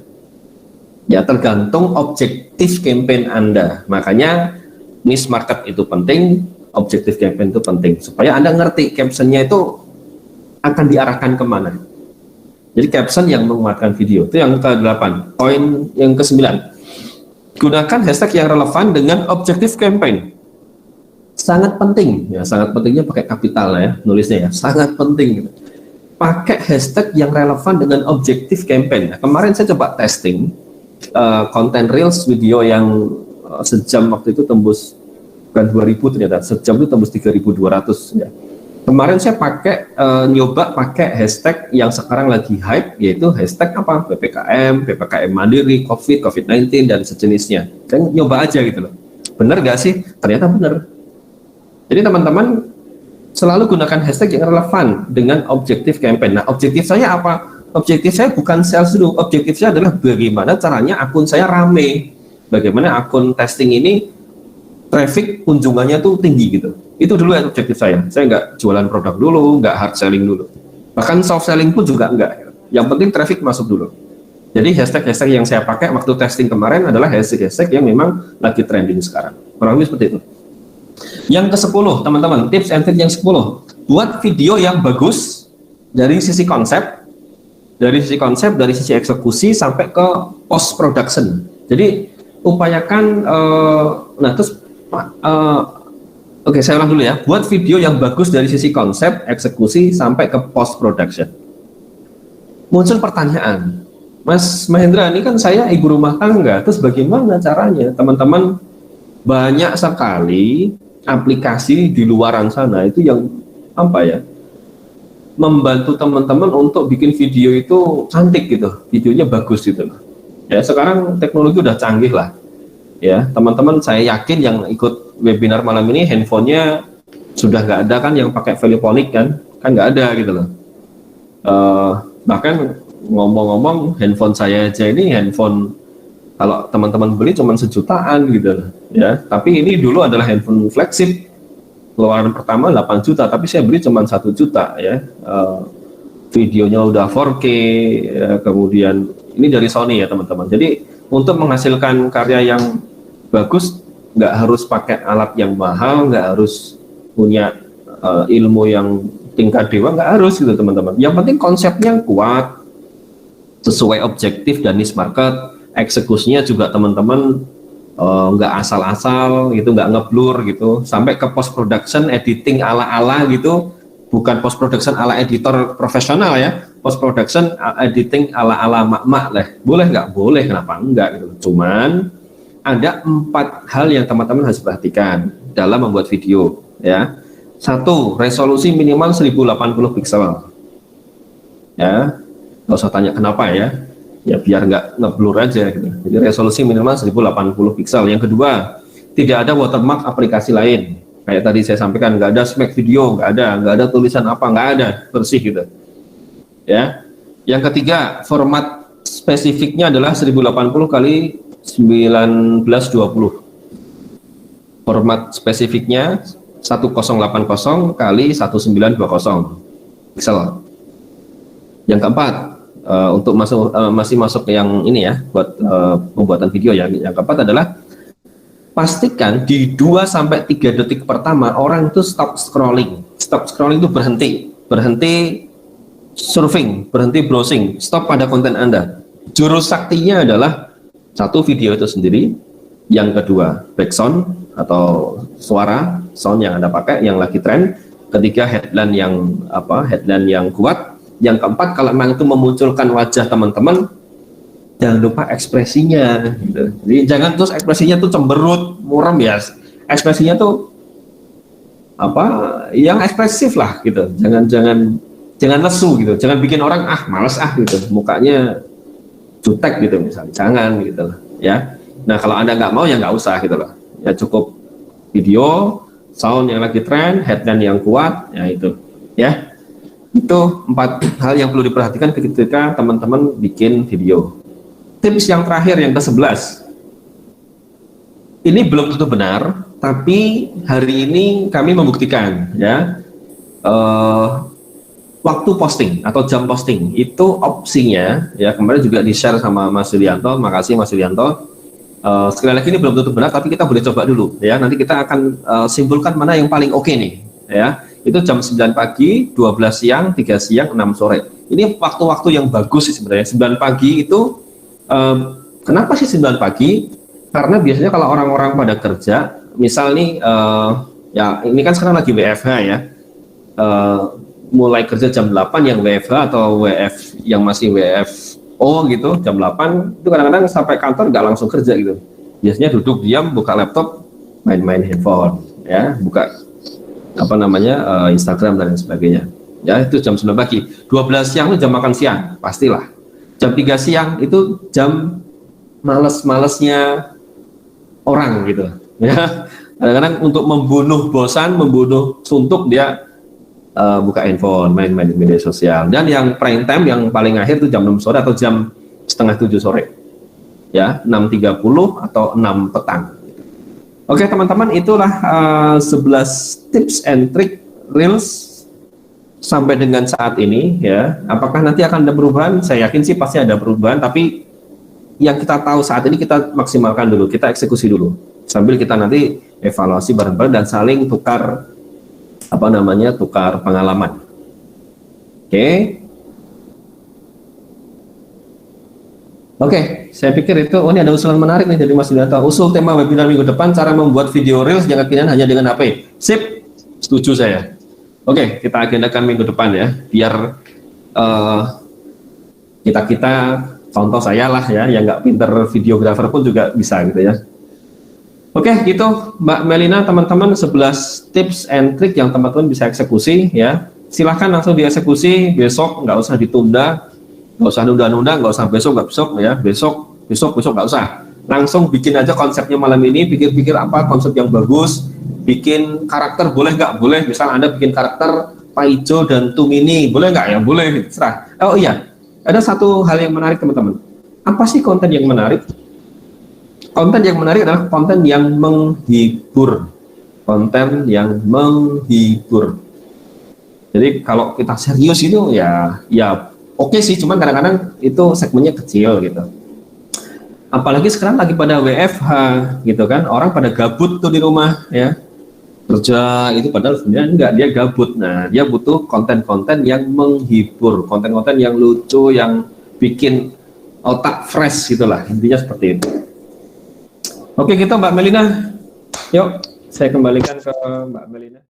Ya, tergantung objektif campaign Anda. Makanya niche market itu penting, objektif campaign itu penting supaya Anda ngerti captionnya itu akan diarahkan kemana. Jadi caption yang menguatkan video itu yang ke-8. Poin yang ke-9, gunakan hashtag yang relevan dengan objektif campaign. Sangat penting ya, sangat pentingnya pakai kapital ya nulisnya ya, sangat penting gitu. Pakai hashtag yang relevan dengan objektif campaign. Nah, kemarin saya coba testing konten reels video yang sejam waktu itu tembus bukan 2000, ternyata sejam itu tembus 3.200 ya. Kemarin saya pakai nyoba pakai hashtag yang sekarang lagi hype, yaitu hashtag apa? PPKM Mandiri, COVID-19 dan sejenisnya. Saya nyoba aja gitu loh. Bener gak sih? Ternyata bener. Jadi teman-teman selalu gunakan hashtag yang relevan dengan objektif campaign. Nah, objektif saya apa? Objektif saya bukan sales dulu. Objektif saya adalah bagaimana caranya akun saya rame. Bagaimana akun testing ini traffic kunjungannya tuh tinggi gitu. Itu dulu ya objektif saya. Saya nggak jualan produk dulu, nggak hard selling dulu. Bahkan soft selling pun juga enggak. Yang penting traffic masuk dulu. Jadi hashtag-hashtag yang saya pakai waktu testing kemarin adalah hashtag-hashtag yang memang lagi trending sekarang. Kurang lebih seperti itu. Yang ke-10, teman-teman, tips and trick yang 10. Buat video yang bagus dari sisi konsep, dari sisi eksekusi sampai ke post production. Jadi upayakan oke, saya ulang dulu ya. Buat video yang bagus dari sisi konsep, eksekusi sampai ke post production. Muncul pertanyaan, Mas Mahendra, ini kan saya ibu rumah tangga, terus bagaimana caranya? Teman-teman, banyak sekali aplikasi di luaran sana itu yang membantu teman-teman untuk bikin video itu cantik gitu, videonya bagus gitu loh. Ya, sekarang teknologi udah canggih lah. Ya, teman-teman, saya yakin yang ikut webinar malam ini handphonenya sudah nggak ada kan yang pakai Velophonic kan nggak ada gitu loh. Bahkan ngomong-ngomong, handphone saya aja ini handphone kalau teman-teman beli cuma 1 jutaan gitu ya. Tapi ini dulu adalah handphone flagship, keluaran pertama 8 juta, tapi saya beli cuma 1 juta ya. Videonya udah 4K ya, kemudian ini dari Sony ya teman-teman. Jadi untuk menghasilkan karya yang bagus nggak harus pakai alat yang mahal, nggak harus punya ilmu yang tingkat dewa, nggak harus gitu teman-teman. Yang penting konsepnya kuat, sesuai objektif dan niche market. Eksekusinya juga teman-teman nggak asal-asal gitu, nggak ngeblur gitu, sampai ke post production editing ala-ala gitu, bukan post production ala editor profesional ya, post production editing ala-ala mak-mak lah. Boleh nggak? Boleh, kenapa enggak gitu. Cuman ada 4 hal yang teman-teman harus perhatikan dalam membuat video ya. 1, resolusi minimal 1080 pixel ya, nggak usah tanya kenapa ya, biar nggak ngeblur aja gitu. Jadi resolusi minimal 1080 pixel. Yang kedua, tidak ada watermark aplikasi lain. Kayak tadi saya sampaikan, nggak ada spek video, nggak ada tulisan apa, nggak ada, bersih gitu. Ya. Yang ketiga, format spesifiknya adalah 1080 kali 1920. Format spesifiknya 1080 kali 1920 pixel. Yang keempat, untuk masih masuk ke yang ini ya, buat pembuatan video ya. Yang keempat adalah pastikan di 2-3 detik pertama orang itu stop scrolling. Stop scrolling itu berhenti surfing, berhenti browsing, stop pada konten Anda. Jurus saktinya adalah satu, video itu sendiri. Yang kedua, background atau suara sound yang Anda pakai yang lagi tren. Ketiga, headline yang kuat. Yang keempat, kalau memang itu memunculkan wajah teman-teman, jangan lupa ekspresinya gitu. Jadi jangan terus ekspresinya tuh cemberut, muram ya. Ekspresinya tuh yang ekspresif lah gitu. Jangan lesu gitu. Jangan bikin orang malas gitu. Mukanya jutek gitu misalnya. Jangan gitu loh, ya. Nah, kalau Anda nggak mau ya nggak usah gitu loh. Ya cukup video, sound yang lagi tren, headline yang kuat, ya itu. Ya. Itu 4 hal yang perlu diperhatikan ketika teman-teman bikin video. Tips yang terakhir, yang ke-11. Ini belum tentu benar, tapi hari ini kami membuktikan ya. Waktu posting atau jam posting itu opsinya ya, kemarin juga di-share sama Mas Yulianto. Makasih Mas Yulianto. Sekali lagi ini belum tentu benar, tapi kita boleh coba dulu ya. Nanti kita akan simpulkan mana yang paling oke nih ya. Itu jam 9 pagi, 12 siang, 3 siang, 6 sore. Ini waktu-waktu yang bagus sih sebenarnya. 9 pagi itu kenapa sih 9 pagi? Karena biasanya kalau orang-orang pada kerja, misal nih ya ini kan sekarang lagi WFH ya. Mulai kerja jam 8 yang WFH atau WF yang masih WFO gitu, jam 8 itu kadang-kadang sampai kantor nggak langsung kerja gitu. Biasanya duduk diam, buka laptop, main-main handphone ya, buka Instagram dan sebagainya. Ya, itu jam 9 pagi. 12 siang itu jam makan siang, pastilah. Jam 3 siang itu jam males-malesnya orang gitu. Ya. Kadang-kadang untuk membunuh bosan, membunuh suntuk dia buka handphone, main-main di media sosial. Dan yang prime time yang paling akhir itu jam 6 sore atau jam setengah 7 sore. Ya, 6.30 atau 6 petang. Oke teman-teman, itulah 11 tips and trick Reels sampai dengan saat ini ya. Apakah nanti akan ada perubahan? Saya yakin sih pasti ada perubahan, tapi yang kita tahu saat ini kita maksimalkan dulu, kita eksekusi dulu. Sambil kita nanti evaluasi bareng-bareng dan saling tukar pengalaman. Oke, saya pikir itu, ini ada usulan menarik nih dari Mas Yulianto. Usul tema webinar minggu depan, cara membuat video Reels yang kekinian hanya dengan HP. Sip, setuju saya. Oke, kita agendakan minggu depan ya, biar kita contoh saya lah ya, yang nggak pinter videografer pun juga bisa gitu ya. Oke, gitu Mbak Melina, teman-teman 11 tips and trick yang teman-teman bisa eksekusi ya. Silahkan langsung dieksekusi besok, nggak usah ditunda. Nggak usah nunda-nunda, nggak usah besok ya, besok nggak usah. Langsung bikin aja konsepnya malam ini, pikir-pikir apa konsep yang bagus, bikin karakter boleh nggak? Boleh, misal Anda bikin karakter Pak Ijo dan Tumini, boleh nggak? Ya boleh, serah. Oh iya, ada satu hal yang menarik teman-teman. Apa sih konten yang menarik? Konten yang menarik adalah konten yang menghibur. Konten yang menghibur. Jadi kalau kita serius itu ya oke sih, cuman kadang-kadang itu segmennya kecil gitu. Apalagi sekarang lagi pada WFH gitu kan, orang pada gabut tuh di rumah ya, kerja itu padahal sebenarnya enggak, dia gabut. Nah, dia butuh konten-konten yang menghibur, konten-konten yang lucu, yang bikin otak fresh gitulah, intinya seperti itu. Oke gitu Mbak Melina, yuk saya kembalikan ke Mbak Melina.